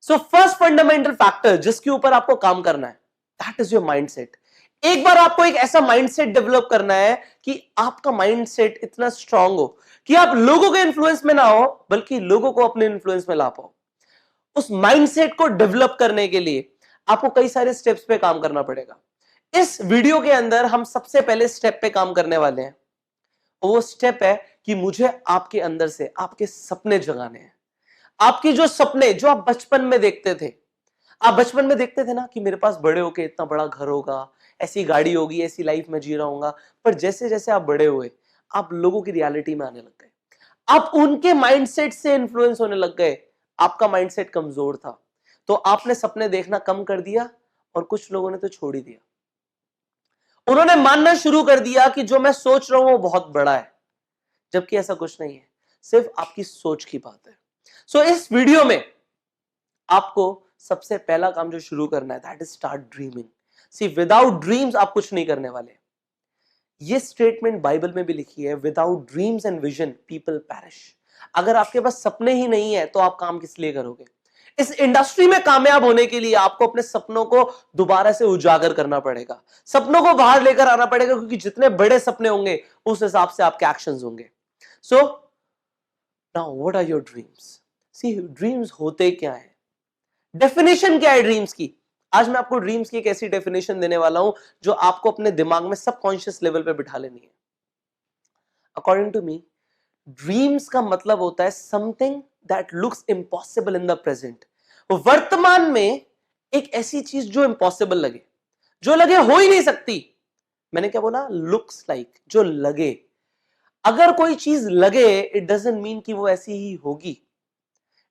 So first fundamental factor जिसके ऊपर आपको काम करना है, दैट इज योर माइंडसेट। एक बार आपको एक ऐसा माइंडसेट डेवलप करना है कि आपका माइंडसेट इतना स्ट्रांग हो कि आप लोगों के इन्फ्लुएंस में ना हो, बल्कि लोगों को अपने इन्फ्लुएंस में ला पाओ। उस माइंडसेट को डेवलप करने के लिए आपको कई सारे स्टेप्स पे काम करना पड़ेगा। इस वीडियो के अंदर हम सबसे पहले स्टेप पे काम करने वाले हैं। वो स्टेप है कि मुझे आपके अंदर से आपके सपने जगाने हैं। आपके जो सपने जो आप बचपन में देखते थे, आप बचपन में देखते थे ना कि मेरे पास बड़े होके इतना बड़ा घर होगा, ऐसी गाड़ी होगी, ऐसी लाइफ में जी रहा हूंगा। पर जैसे जैसे आप बड़े हुए, आप लोगों की रियलिटी में आने लग गए, आप उनके माइंडसेट से इन्फ्लुएंस होने लग गए। आपका माइंडसेट कमजोर था, तो आपने सपने देखना कम कर दिया, और कुछ लोगों ने तो छोड़ ही दिया। उन्होंने मानना शुरू कर दिया कि जो मैं सोच रहा हूं वो बहुत बड़ा है, जबकि ऐसा कुछ नहीं है, सिर्फ आपकी सोच की बात है। सो इस वीडियो में आपको सबसे पहला काम जो शुरू करना है, that is start dreaming. See without dreams आप कुछ नहीं करने वाले। ये स्टेटमेंट बाइबल में भी लिखी है, without dreams and vision people parish. अगर आपके पास सपने ही नहीं है तो आप काम किस लिए करोगे? इस इंडस्ट्री में कामयाब होने के लिए आपको अपने सपनों को दोबारा से उजागर करना पड़ेगा, सपनों को बाहर लेकर आना पड़ेगा, क्योंकि जितने बड़े सपने होंगे उस हिसाब से आपके एक्शंस होंगे। So now what are your dreams? See dreams होते क्या है, डेफिनेशन क्या है ड्रीम्स की? आज मैं आपको ड्रीम्स की एक ऐसी डेफिनेशन देने वाला हूं जो आपको अपने दिमाग में सबकॉन्शियस लेवल पे बिठा लेनी है। अकॉर्डिंग टू मी, ड्रीम्स का मतलब होता है something that looks impossible in the present. वर्तमान में एक ऐसी चीज जो इम्पॉसिबल लगे, जो लगे हो ही नहीं सकती। मैंने क्या बोला? लुक्स लाइक, जो लगे। अगर कोई चीज लगे, इट डजंट मीन कि वो ऐसी ही होगी।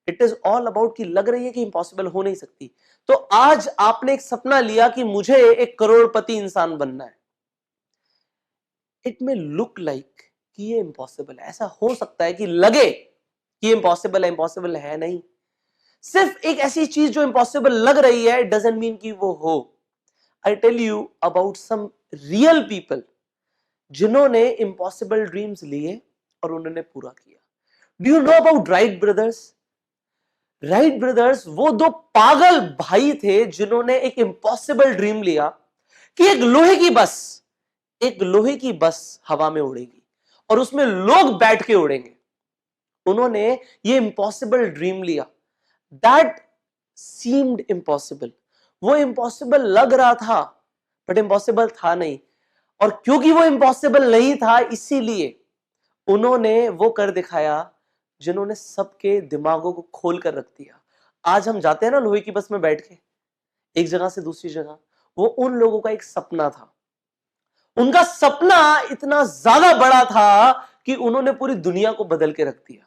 इट इज ऑल अबाउट कि लग रही है कि इंपॉसिबल हो नहीं सकती। तो आज आपने एक सपना लिया कि मुझे एक करोड़पति इंसान बनना है। इट मे लुक लाइक कि ये इंपॉसिबल है, ऐसा हो सकता है कि लगे कि इंपॉसिबल है, इंपॉसिबल है नहीं। सिर्फ एक ऐसी चीज जो इंपॉसिबल लग रही है, इट डजंट मीन कि वो हो। I tell you about some real people जिन्होंने इंपॉसिबल ड्रीम्स लिए और उन्होंने पूरा किया। Do you know about Wright brothers? Wright brothers वो दो पागल भाई थे जिन्होंने एक इंपॉसिबल ड्रीम लिया कि एक लोहे की बस हवा में उड़ेगी और उसमें लोग बैठ के उड़ेंगे। उन्होंने ये इंपॉसिबल ड्रीम लिया। दैट सीम्ड इम्पॉसिबल, वो इम्पॉसिबल लग रहा था, बट इम्पॉसिबल था नहीं। और क्योंकि वो इम्पॉसिबल नहीं था, इसीलिए उन्होंने वो कर दिखाया जिन्होंने सबके दिमागों को खोल कर रख दिया। आज हम जाते हैं ना लोहे की बस में बैठ के एक जगह से दूसरी जगह, वो उन लोगों का एक सपना था। उनका सपना इतना ज्यादा बड़ा था कि उन्होंने पूरी दुनिया को बदल के रख दिया।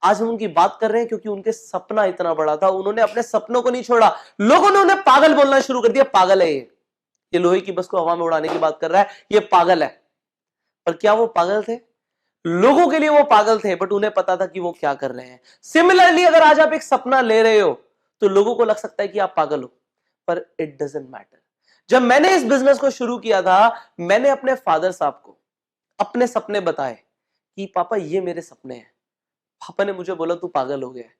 आज हम उनकी बात कर रहे हैं क्योंकि उनके सपना इतना बड़ा था, उन्होंने अपने सपनों को नहीं छोड़ा। लोगों ने उन्हें पागल बोलना शुरू कर दिया, पागल है ये लोहे की बस को हवा में उड़ाने की बात कर रहा है, ये पागल है। पर क्या वो पागल थे? लोगों के लिए वो पागल थे, बट उन्हें पता था कि वो क्या कर रहे हैं। सिमिलरली अगर आज आप एक सपना ले रहे हो तो लोगों को लग सकता है कि आप पागल हो, पर इट डजंट मैटर। जब मैंने इस बिजनेस को शुरू किया था, मैंने अपने फादर साहब को अपने सपने बताए कि पापा ये मेरे सपने हैं। पापा ने मुझे बोला तू पागल हो गया है।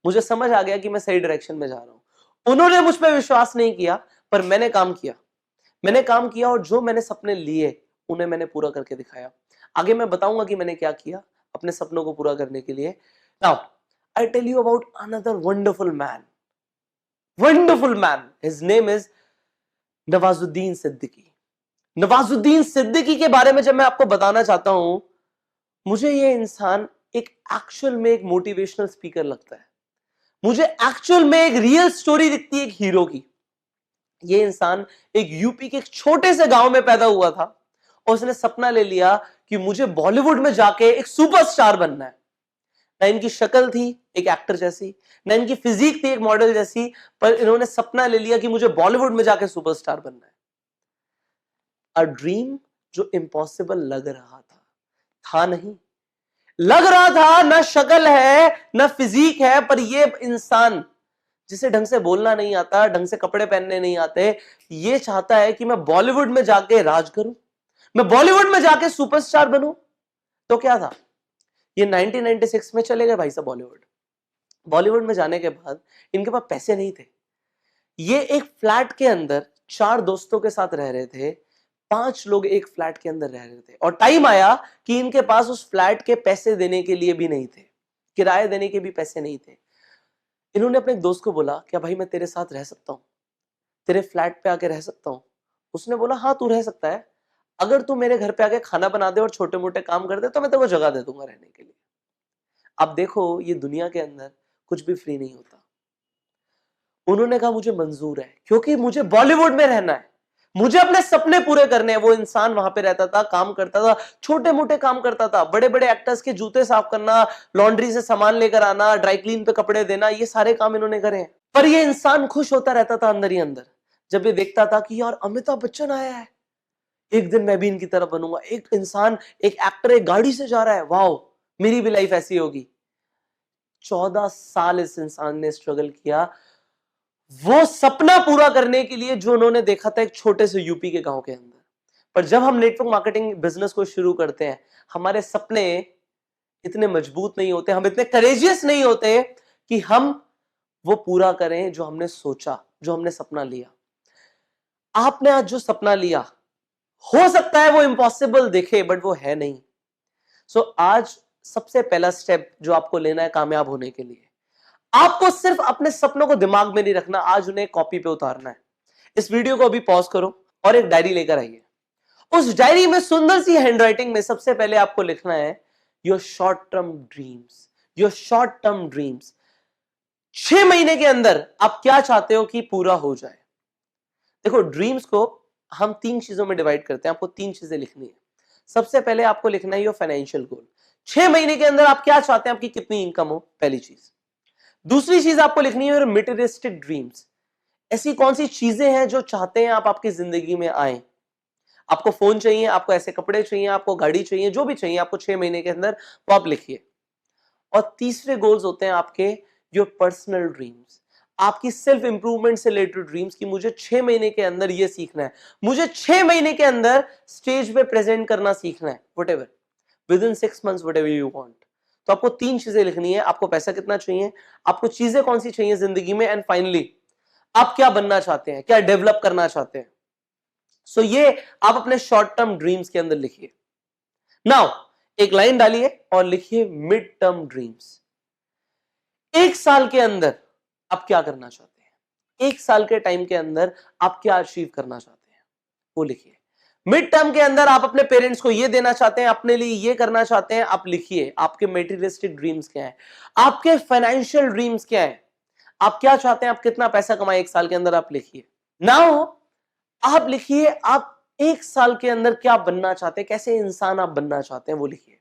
मुझे समझ आ गया कि मैं सही डायरेक्शन में जा रहा हूं। उन्होंने मुझ पर विश्वास नहीं किया, पर मैंने काम किया। और जो मैंने सपने लिए उन्हें मैंने पूरा करके दिखाया। आगे मैं बताऊंगा कि मैंने क्या किया अपने सपनों को पूरा करने के लिए। Now I tell you about another wonderful man. His name is Nawazuddin Siddiqui. Nawazuddin Siddiqui के बारे में जब मैं आपको बताना चाहता हूं, मुझे ये इंसान एक एक्चुअल में एक मोटिवेशनल स्पीकर लगता है। मुझे एक्चुअल में एक रियल स्टोरी दिखती है एक हीरो की। ये इंसान एक यूपी के एक छोटे से गांव में पैदा हुआ था और उसने सपना ले लिया कि मुझे बॉलीवुड में जाके एक सुपरस्टार बनना है। ना इनकी शक्ल थी एक एक्टर जैसी, ना इनकी फिजिक थी एक मॉडल जैसी, पर इन्होंने सपना ले लिया कि मुझे बॉलीवुड में जाके सुपरस्टार बनना है। अ ड्रीम जो इम्पॉसिबल लग रहा था नहीं। लग रहा था ना शक्ल है ना फिजिक है, पर ये इंसान जिसे ढंग से बोलना नहीं आता, ढंग से कपड़े पहनने नहीं आते, ये चाहता है कि मैं बॉलीवुड में जाके राज करूं, मैं बॉलीवुड में जाके सुपरस्टार बनूं। तो क्या था, ये 1996 में चले गए भाई साहब बॉलीवुड। बॉलीवुड में जाने के बाद इनके पास पैसे नहीं थे। ये एक फ्लैट के अंदर 4 दोस्तों के साथ रह रहे थे, 5 लोग एक फ्लैट के अंदर रह रहे थे और टाइम आया कि इनके पास उस फ्लैट के पैसे देने के लिए भी नहीं थे, किराए देने के भी पैसे नहीं थे। इन्होंने अपने एक दोस्त को बोला, क्या भाई मैं तेरे साथ रह सकता हूं, तेरे फ्लैट पे आके रह सकता हूं? उसने बोला हाँ तू रह सकता है, अगर तू मेरे घर पे आके खाना बना दे और छोटे मोटे काम कर दे तो मैं तेरे को जगह दे दूंगा रहने के लिए। अब देखो ये दुनिया के अंदर कुछ भी फ्री नहीं होता। उन्होंने कहा मुझे मंजूर है, क्योंकि मुझे बॉलीवुड में रहना है, मुझे अपने सपने पूरे करने हैं। वो इंसान वहां पे रहता था, काम करता था, छोटे मोटे काम करता था, बड़े बड़े एक्टर्स के जूते साफ करना, लॉन्ड्री से सामान लेकर आना, ड्राई क्लीन पे कपड़े देना, ये सारे काम इन्होंने करे हैं। पर ये इंसान खुश होता रहता था अंदर ही अंदर, जब ये देखता था कि यार अमिताभ बच्चन आया है, एक दिन मैं भी इनकी तरह बनूंगा। एक इंसान, एक एक्टर एक गाड़ी से जा रहा है, वाओ मेरी भी लाइफ ऐसी होगी। 14 साल इस इंसान ने स्ट्रगल किया वो सपना पूरा करने के लिए जो उन्होंने देखा था एक छोटे से यूपी के गांव के अंदर। पर जब हम नेटवर्क मार्केटिंग बिजनेस को शुरू करते हैं, हमारे सपने इतने मजबूत नहीं होते, हम इतने करेजियस नहीं होते कि हम वो पूरा करें जो हमने सोचा, जो हमने सपना लिया। आपने आज जो सपना लिया, हो सकता है वो इम्पॉसिबल दिखे बट वो है नहीं। सो आज सबसे पहला स्टेप जो आपको लेना है कामयाब होने के लिए, आपको सिर्फ अपने सपनों को दिमाग में नहीं रखना, आज उन्हें कॉपी पे उतारना है। इस वीडियो को अभी पॉज करो और एक डायरी लेकर आइए। उस डायरी में सुंदर सी हैंडराइटिंग में सबसे पहले आपको लिखना है your short term dreams. Your short term dreams, 6 महीने के अंदर आप क्या चाहते हो कि पूरा हो जाए। देखो ड्रीम्स को हम 3 चीजों में डिवाइड करते हैं, आपको 3 चीजें लिखनी है। सबसे पहले आपको लिखना है योर फाइनेंशियल गोल, 6 महीने के अंदर आप क्या चाहते हैं, आपकी कितनी इनकम हो, पहली चीज। दूसरी चीज आपको लिखनी है मटेरियलिस्टिक ड्रीम्स, ऐसी कौन सी चीजें हैं जो चाहते हैं आप आपकी जिंदगी में आए। आपको फोन चाहिए, आपको ऐसे कपड़े चाहिए, आपको गाड़ी चाहिए, जो भी चाहिए आपको 6 महीने के अंदर, वो आप लिखिए। और तीसरे गोल्स होते हैं आपके योर पर्सनल ड्रीम्स, आपकी सेल्फ इंप्रूवमेंट से रिलेटेड ड्रीम्स की मुझे 6 महीने के अंदर ये सीखना है, मुझे 6 महीने के अंदर स्टेज पे प्रेजेंट करना सीखना है, whatever with in 6 months whatever you want. तो आपको 3 चीजें लिखनी है, आपको पैसा कितना चाहिए, आपको चीजें कौन सी चाहिए जिंदगी में, एंड फाइनली आप क्या बनना चाहते हैं, क्या डेवलप करना चाहते हैं। सो ये आप अपने शॉर्ट टर्म ड्रीम्स के अंदर लिखिए। नाउ एक लाइन डालिए और लिखिए मिड टर्म ड्रीम्स। 1 साल के अंदर आप क्या करना चाहते हैं, 1 साल के टाइम के अंदर आप क्या अचीव करना चाहते हैं, वो लिखिए। मिड टर्म के अंदर आप अपने पेरेंट्स को ये देना चाहते हैं, अपने लिए ये करना चाहते हैं, आप लिखिए। आपके मेटीरियलिस्टिक ड्रीम्स क्या है, आपके फाइनेंशियल ड्रीम्स क्या है, आप क्या चाहते हैं, आप कितना पैसा कमाए 1 साल के अंदर, आप लिखिए। नाउ आप लिखिए आप 1 साल के अंदर क्या बनना चाहते हैं, कैसे इंसान आप बनना चाहते हैं, वो लिखिए।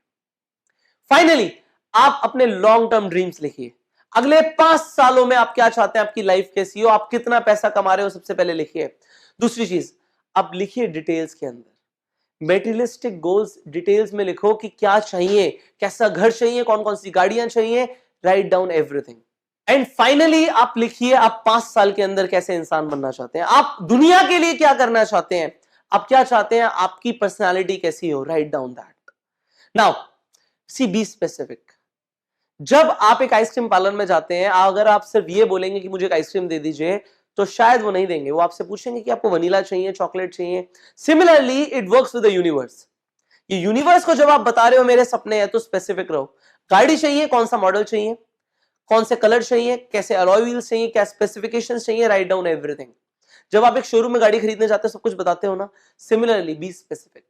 फाइनली आप अपने लॉन्ग टर्म ड्रीम्स लिखिए, अगले 5 सालों में आप क्या चाहते हैं, आपकी लाइफ कैसी हो, आप कितना पैसा कमा रहे हो, सबसे पहले लिखिए। दूसरी चीज आप लिखिए डिटेल्स के अंदर, मेटीरियलिस्टिक गोल्स डिटेल्स में लिखो कि क्या चाहिए, कैसा घर चाहिए, कौन कौन सी गाड़ियां चाहिए, right down everything. And finally आप लिखिए आप 5 साल के अंदर कैसे इंसान बनना चाहते हैं, आप दुनिया के लिए क्या करना चाहते हैं, आप क्या चाहते हैं, आपकी पर्सनालिटी कैसी हो, write down that. Now see be specific. जब आप एक आइसक्रीम पार्लर में जाते हैं, अगर आप सिर्फ ये बोलेंगे कि मुझे एक आइसक्रीम दे दीजिए, तो शायद वो नहीं देंगे, वो आपसे पूछेंगे कि आपको वनीला चाहिए, चॉकलेट चाहिए। Similarly it works with the universe. ये यूनिवर्स को जब आप बता रहे हो मेरे सपने हैं, तो स्पेसिफिक रहो। गाड़ी चाहिए, कौन सा मॉडल चाहिए, कौन से कलर चाहिए, कैसे अलॉय व्हील्स चाहिए, क्या स्पेसिफिकेशंस चाहिए, राइट डाउन एवरीथिंग। जब आप एक शोरूम में गाड़ी खरीदने जाते हो सब कुछ बताते हो ना, similarly be specific.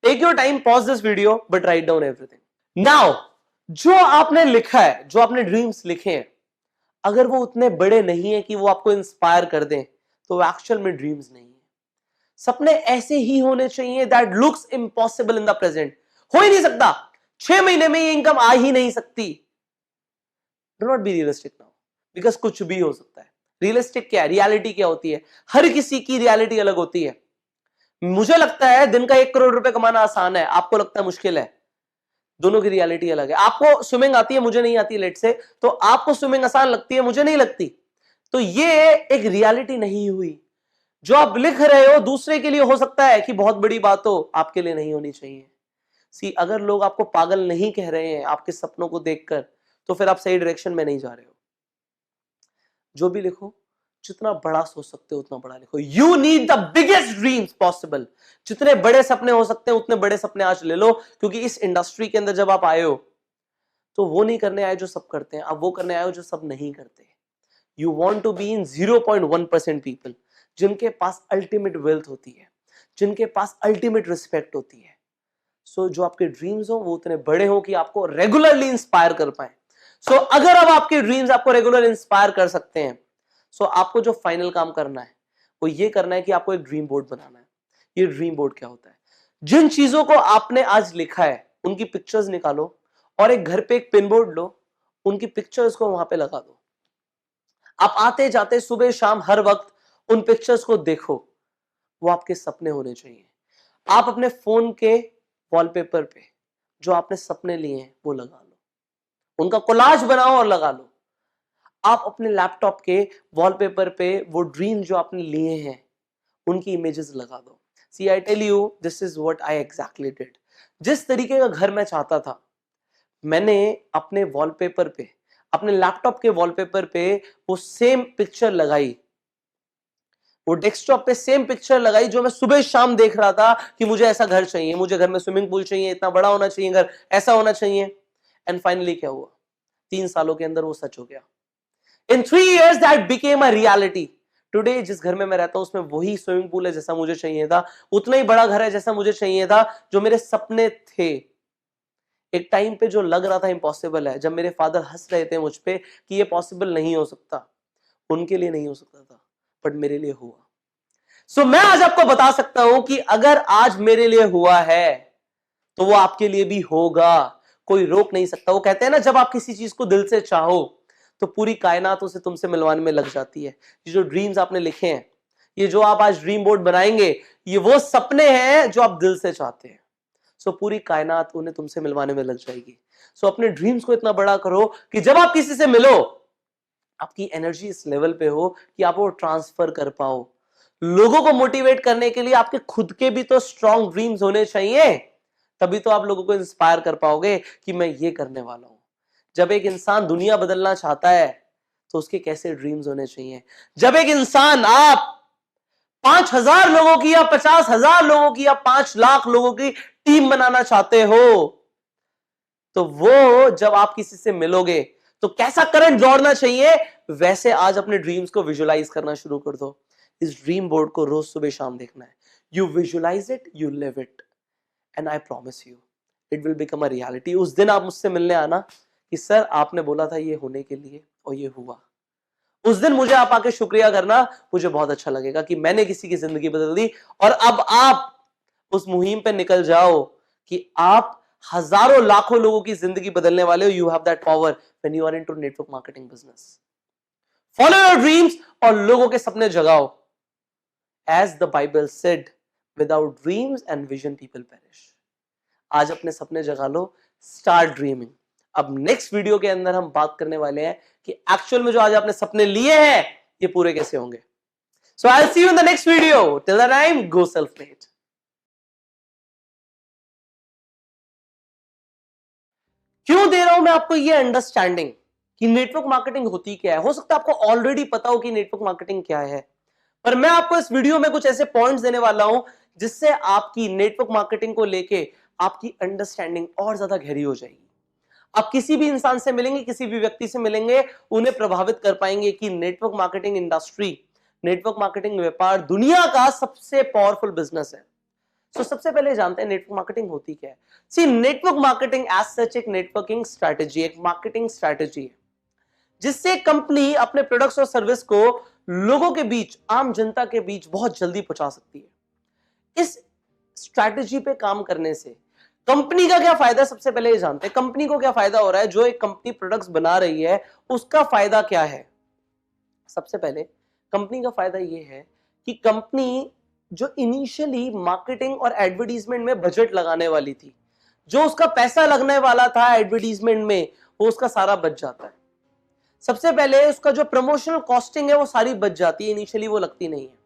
Take your time, pause this video, but write down everything. Now जो आपने लिखा है, जो आपने ड्रीम्स लिखे हैं, अगर वो उतने बड़े नहीं है कि वो आपको इंस्पायर कर दें, तो वो एक्चुअल में ड्रीम्स नहीं है। सपने ऐसे ही होने चाहिए that looks impossible in the present. हो ही नहीं सकता, 6 महीने में ये इनकम आ ही नहीं सकती। Do not be realistic now, because कुछ भी हो सकता है। रियलिस्टिक क्या है, रियलिटी क्या होती है, हर किसी की रियलिटी अलग होती है। मुझे लगता है दिन का 1 करोड़ रुपए कमाना आसान है, आपको लगता है मुश्किल है। दोनों की रियलिटी अलग है। आपको स्विमिंग आती है, मुझे नहीं आती लेट से, तो आपको स्विमिंग आसान लगती है, मुझे नहीं लगती। तो ये एक रियलिटी नहीं हुई। जो आप लिख रहे हो दूसरे के लिए हो सकता है कि बहुत बड़ी बात हो, आपके लिए नहीं होनी चाहिए। सी अगर लोग आपको पागल नहीं कह रहे हैं आपके सपनों को देखकर, तो फिर आप सही डायरेक्शन में नहीं जा रहे हो। जो भी लिखो, जितना बड़ा सोच सकते हो उतना बड़ा लिखो। You need the biggest dreams possible. जितने बड़े सपने हो सकते हैं उतने बड़े सपने आज ले लो, क्योंकि इस इंडस्ट्री के अंदर जब आप आए हो तो वो नहीं करने आए जो सब करते हैं, आप वो करने आए हो जो सब नहीं करते। You want to be in 0.1% people जिनके पास अल्टीमेट वेल्थ होती है, जिनके पास अल्टीमेट रिस्पेक्ट होती है। सो जो आपके ड्रीम्स हो वो उतने बड़े हो कि आपको रेगुलरली इंस्पायर कर पाए। सो अगर अब आपके ड्रीम्स आपको रेगुलर इंस्पायर कर सकते हैं, सो आपको जो फाइनल काम करना है वो ये करना है कि आपको एक ड्रीम बोर्ड बनाना है। ये ड्रीम बोर्ड क्या होता है? जिन चीजों को आपने आज लिखा है उनकी पिक्चर्स निकालो और एक घर पे एक पिन बोर्ड लो, उनकी पिक्चर्स को वहां पे लगा दो। आप आते जाते सुबह शाम हर वक्त उन पिक्चर्स को देखो। वो आपके सपने होने चाहिए। आप अपने फोन के वॉलपेपर पे जो आपने सपने लिए हैं वो लगा लो, उनका कोलाज बनाओ और लगा लो। आप अपने लैपटॉप के वॉलपेपर पे वो ड्रीम जो आपने लिए हैं उनकी इमेजेस लगा दो। See I tell you, this is what I exactly did. जिस तरीके का घर मैं चाहता था, मैंने अपने वॉलपेपर पे, अपने लैपटॉप के वॉलपेपर पे वो सेम पिक्चर लगाई, वो डेस्कटॉप पे सेम पिक्चर लगाई जो मैं सुबह शाम देख रहा था कि मुझे ऐसा घर चाहिए, मुझे घर में स्विमिंग पूल चाहिए, इतना बड़ा होना चाहिए घर, ऐसा होना चाहिए। एंड फाइनली क्या हुआ? 3 सालों के अंदर वो सच हो गया। इन 3 years that became a reality. Today जिस घर में मैं रहता हूं उसमें वही स्विमिंग पूल है जैसा मुझे चाहिए था, उतना ही बड़ा घर है जैसा मुझे चाहिए था, जो मेरे सपने थे। एक टाइम पे जो लग रहा था इम्पॉसिबल है, जब मेरे फादर हंस रहे थे मुझ पे कि ये पॉसिबल नहीं हो सकता, उनके लिए नहीं हो सकता था, बट मेरे लिए हुआ। सो मैं आज आपको बता सकता हूं कि अगर आज मेरे लिए हुआ है तो वो आपके लिए भी होगा। कोई रोक नहीं सकता। वो कहते हैं ना, जब आप किसी चीज को दिल से चाहो तो पूरी कायनात उसे तुमसे मिलवाने में लग जाती है। ये जो ड्रीम्स आपने लिखे हैं, ये जो आप आज ड्रीम बोर्ड बनाएंगे, ये वो सपने हैं जो आप दिल से चाहते हैं। सो पूरी कायनात उन्हें तुमसे मिलवाने में लग जाएगी। सो अपने ड्रीम्स को इतना बड़ा करो कि जब आप किसी से मिलो, आपकी एनर्जी इस लेवल पे हो कि आप वो ट्रांसफर कर पाओ। लोगों को मोटिवेट करने के लिए आपके खुद के भी तो स्ट्रॉन्ग ड्रीम्स होने चाहिए, तभी तो आप लोगों को इंस्पायर कर पाओगे कि मैं ये करने वाला हूं। जब एक इंसान दुनिया बदलना चाहता है तो उसके कैसे ड्रीम्स होने चाहिए? जब एक इंसान, आप 5,000 लोगों की या 50,000 लोगों की या 5 लाख लोगों की टीम बनाना चाहते हो, तो वो जब आप किसी से मिलोगे तो कैसा करंट दौड़ना चाहिए, वैसे आज अपने ड्रीम्स को विजुलाइज करना शुरू कर दो। इस ड्रीम बोर्ड को रोज सुबह शाम देखना है। You visualise it, you live it, and I promise you it will become a reality. उस दिन आप मुझसे मिलने आना कि सर आपने बोला था ये होने के लिए और ये हुआ। उस दिन मुझे आप आके शुक्रिया करना, मुझे बहुत अच्छा लगेगा कि मैंने किसी की जिंदगी बदल दी। और अब आप उस मुहिम पे निकल जाओ कि आप हजारों लाखों लोगों की जिंदगी बदलने वाले हो। You have that power when you are into network marketing business. Follow your dreams और लोगों के सपने जगाओ। As the Bible said, without dreams and vision people perish. आज अपने सपने जगा लो, स्टार्ट ड्रीमिंग। अब नेक्स्ट वीडियो के अंदर हम बात करने वाले हैं कि एक्चुअल में जो आज आपने सपने लिए हैं ये पूरे कैसे होंगे। So I will see you in the next video. Till the time, go self made. क्यों दे रहा हूं मैं आपको ये अंडरस्टैंडिंग कि नेटवर्क मार्केटिंग होती क्या है? हो सकता है आपको ऑलरेडी पता हो कि नेटवर्क मार्केटिंग क्या है, पर मैं आपको इस वीडियो में कुछ ऐसे पॉइंट्स देने वाला हूं जिससे आपकी नेटवर्क मार्केटिंग को लेके आपकी अंडरस्टैंडिंग और ज्यादा गहरी हो जाएगी। आप किसी भी इंसान से मिलेंगे, किसी भी व्यक्ति से मिलेंगे, उन्हें प्रभावित कर पाएंगे कि network marketing industry, network marketing व्यापार दुनिया का सबसे पावरफुल बिजनेस है। तो सबसे पहले जानते हैं नेटवर्क मार्केटिंग होती क्या है। सी, नेटवर्क मार्केटिंग एज सच एक नेटवर्किंग स्ट्रैटेजी, एक मार्केटिंग स्ट्रैटेजी है जिससे कंपनी अपने प्रोडक्ट्स और सर्विस को लोगों के बीच, आम जनता के बीच बहुत जल्दी पहुंचा सकती है। इस स्ट्रैटेजी पे काम करने से कंपनी का क्या फायदा, सबसे पहले ये जानते हैं कंपनी को क्या फायदा हो रहा है। जो एक कंपनी प्रोडक्ट्स बना रही है उसका फायदा क्या है। सबसे पहले कंपनी का फायदा ये है कि कंपनी जो इनिशियली मार्केटिंग और एडवर्टीजमेंट में बजट लगाने वाली थी, जो उसका पैसा लगने वाला था एडवर्टीजमेंट में, वो उसका सारा बच जाता है। सबसे पहले उसका जो प्रमोशनल कॉस्टिंग है वो सारी बच जाती है, इनिशियली वो लगती नहीं है।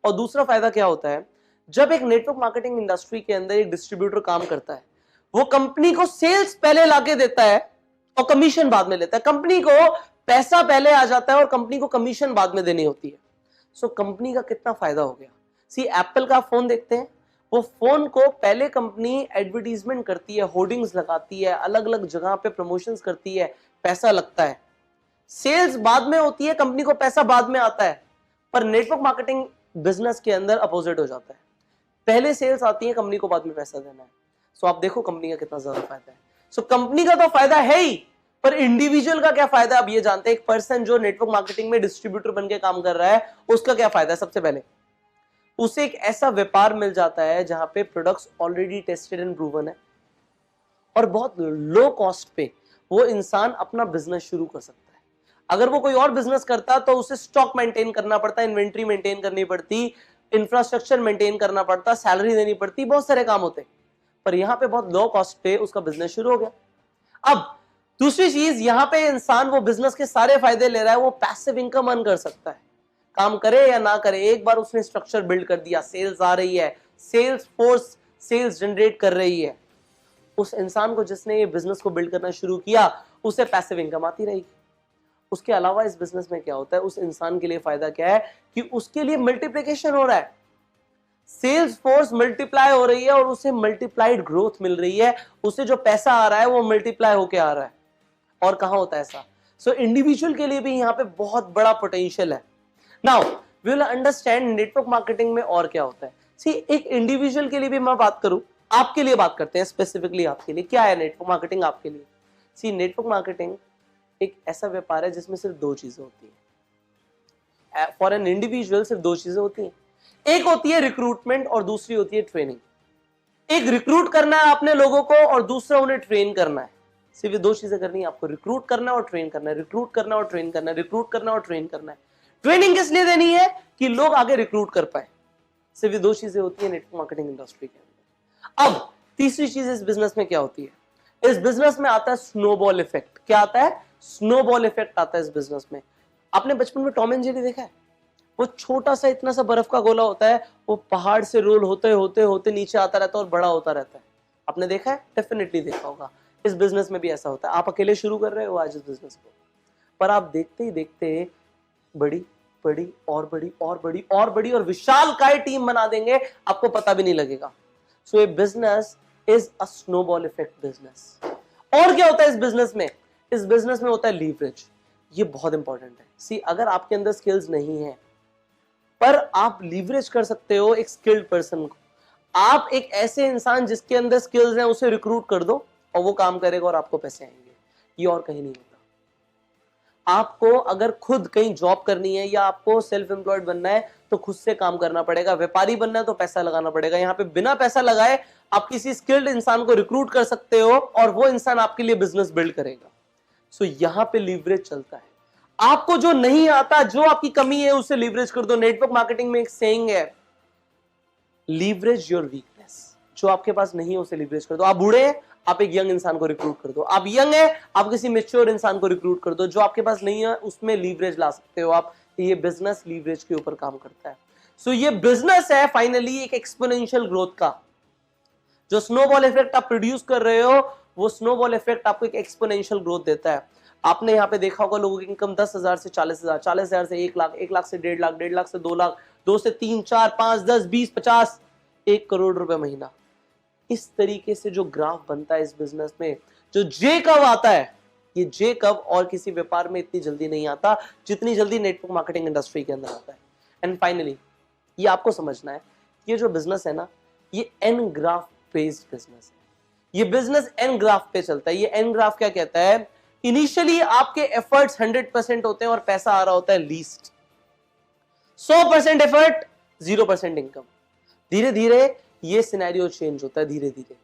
और दूसरा फायदा क्या होता है, जब एक नेटवर्क मार्केटिंग इंडस्ट्री के अंदर एक डिस्ट्रीब्यूटर काम करता है, वो कंपनी को सेल्स पहले लाके देता है और कमीशन बाद में लेता है। कंपनी को पैसा पहले आ जाता है और कंपनी को कमीशन बाद में देनी होती है। सो कंपनी का कितना फायदा हो गया। सी एप्पल का फोन देखते हैं, वो फोन को पहले कंपनी एडवर्टीजमेंट करती है, होर्डिंग्स लगाती है, अलग अलग जगह पे प्रमोशंस करती है, पैसा लगता है, सेल्स बाद में होती है, कंपनी को पैसा बाद में आता है। पर नेटवर्क मार्केटिंग बिजनेस के अंदर अपोजिट हो जाता है, पहले सेल्स आती है, कंपनी को बाद में पैसा देना है। सो आप देखो कंपनी का कितना ज्यादा फायदा है। सो कंपनी का तो फायदा है ही, पर इंडिविजुअल का क्या फायदा अब ये जानते हैं। एक पर्सन जो नेटवर्क मार्केटिंग में डिस्ट्रीब्यूटर बन के काम कर रहा है, उसका क्या फायदा है। सबसे पहले उसे एक ऐसा व्यापार मिल जाता है जहां पे products already tested and proven है और बहुत लो कॉस्ट पे वो इंसान अपना बिजनेस शुरू कर सकता है। अगर वो कोई और बिजनेस करता तो उसे स्टॉक मेंटेन करना पड़ता, इन्वेंट्री मेंटेन करनी पड़ती, इंफ्रास्ट्रक्चर मेंटेन करना पड़ता, सैलरी देनी पड़ती, बहुत सारे काम होते। पर यहां पे बहुत लो कॉस्ट पे उसका बिजनेस शुरू हो गया। अब दूसरी चीज, यहां पे इंसान वो बिजनेस के सारे फायदे ले रहा है, वो पैसिव इनकम अर्न कर सकता है, काम करे या ना करे। एक बार उसने स्ट्रक्चर बिल्ड कर दिया, सेल्स आ रही है, सेल्स फोर्स सेल्स जनरेट कर रही है, उस इंसान को जिसने ये बिजनेस को बिल्ड करना शुरू किया उसे पैसिव इनकम आती रहेगी। उसके अलावा इस बिजनेस में क्या होता है, उस इंसान के लिए फायदा क्या है कि उसके लिए मल्टीप्लिकेशन हो रहा है, सेल्स फोर्स मल्टीप्लाई हो रही है और उसे मल्टीप्लाइड ग्रोथ मिल रही है, उसे जो पैसा आ रहा है वो मल्टीप्लाई होके आ रहा है। और कहां होता है ऐसा। सो इंडिविजुअल के लिए भी यहां पे बहुत बड़ा पोटेंशियल है। Now we will understand network marketing में और क्या होता है। सी एक इंडिविजुअल के लिए भी मैं बात करूं, आपके लिए बात करते हैं स्पेसिफिकली, आपके लिए क्या है नेटवर्क मार्केटिंग आपके लिए। सी नेटवर्क मार्केटिंग एक ऐसा व्यापार है जिसमें सिर्फ दो चीजें होती है। फॉर एन इंडिविजुअल सिर्फ दो चीजें होती हैं, एक होती है रिक्रूटमेंट और दूसरी होती है ट्रेनिंग। एक रिक्रूट करना है अपने लोगों को और दूसरा उन्हें ट्रेन करना है। सिर्फ ये दो चीजें करनी है आपको, रिक्रूट करना है और ट्रेन करना है, रिक्रूट करना और ट्रेन करना है, रिक्रूट करना और ट्रेन करना है। ट्रेनिंग किस लिए देनी है कि लोग आगे रिक्रूट कर पाए। सिर्फ ये दो चीजें होती है नेटवर्क मार्केटिंग इंडस्ट्री के अंदर। अब तीसरी चीज इस बिजनेस में क्या होती है, इस बिजनेस में आता है स्नोबॉल इफेक्ट। क्या आता है, स्नोबॉल इफेक्ट आता है इस बिजनेस में। आपने बचपन में टॉम एंड जेरी देखा है, वो छोटा सा इतना सा बर्फ का गोला होता है, वो पहाड़ से रोल होते होते होते नीचे आता रहता है और बड़ा होता रहता है। आपने देखा है, डेफिनेटली देखा होगा। इस बिजनेस में भी ऐसा होता है। आप अकेले शुरू कर रहे हो आज इस बिजनेस को, पर आप देखते ही देखते बड़ी बड़ी और बड़ी और बड़ी और बड़ी और विशालकाय टीम बना देंगे, आपको पता भी नहीं लगेगा। सो ये business is a snowball effect business. और क्या होता है इस बिजनेस में, इस बिजनेस में होता है लीवरेज। ये बहुत इंपॉर्टेंट है। सी अगर आपके अंदर स्किल्स नहीं है पर आप लीवरेज कर सकते हो एक स्किल्ड पर्सन को। आप एक ऐसे इंसान जिसके अंदर स्किल्स हैं उसे रिक्रूट कर दो और वो काम करेगा और आपको पैसे आएंगे। ये और कहीं नहीं होता। आपको अगर खुद कहीं जॉब करनी है या आपको सेल्फ एम्प्लॉयड बनना है तो खुद से काम करना पड़ेगा। व्यापारी बनना है तो पैसा लगाना पड़ेगा। यहाँ पे बिना पैसा लगाए आप किसी स्किल्ड इंसान को रिक्रूट कर सकते हो और वो इंसान आपके लिए बिजनेस बिल्ड करेगा। सो यहाँ पे लीवरेज चलता है। आपको जो नहीं आता, जो आपकी कमी है, उसे लीवरेज कर दो। नेटवर्क मार्केटिंग में एक सेइंग है, लीवरेज योर वीकनेस। जो आपके पास नहीं है उसे लीवरेज कर दो। आप बूढ़े हैं, आप एक यंग इंसान को रिक्रूट कर दो। आप यंग है, आप किसी मैच्योर इंसान को रिक्रूट कर दो। जो आपके पास नहीं है उसमें लीवरेज ला सकते हो आप। ये बिजनेस लीवरेज के ऊपर काम करता है। सो ये बिजनेस है फाइनली एक एक्सपोनेंशियल ग्रोथ का। जो स्नोबॉल इफेक्ट आप प्रोड्यूस कर रहे हो, वो स्नोबॉल इफेक्ट आपको एक एक्सपोनेंशियल ग्रोथ देता है। आपने यहाँ पे देखा होगा लोगों की इनकम 10,000 से 40,000, 40,000 से 1 लाख, 1 लाख से 1.5 लाख, 1.5 लाख से 2 लाख, 2 से 3, 4, 5, 10, 20, 50, 1 करोड़ रुपए महीना। इस तरीके से जो ग्राफ बनता है इस बिजनेस में, जो जे कब आता है, ये जे कब और किसी व्यापार में इतनी जल्दी नहीं आता जितनी जल्दी नेटवर्क मार्केटिंग इंडस्ट्री के अंदर आता है। एंड फाइनली ये आपको समझना है, ये जो बिजनेस है ना, ये एन ग्राफ बेस्ड बिजनेस है। ये बिजनेस एन ग्राफ पे चलता है। ये एन ग्राफ क्या कहता है, इनिशियली आपके एफर्ट्स 100% होते हैं और पैसा आ रहा होता है लीस्ट। 100% effort, 0% income. धीरे धीरे ये सिनेरियो चेंज होता है, धीरे धीरे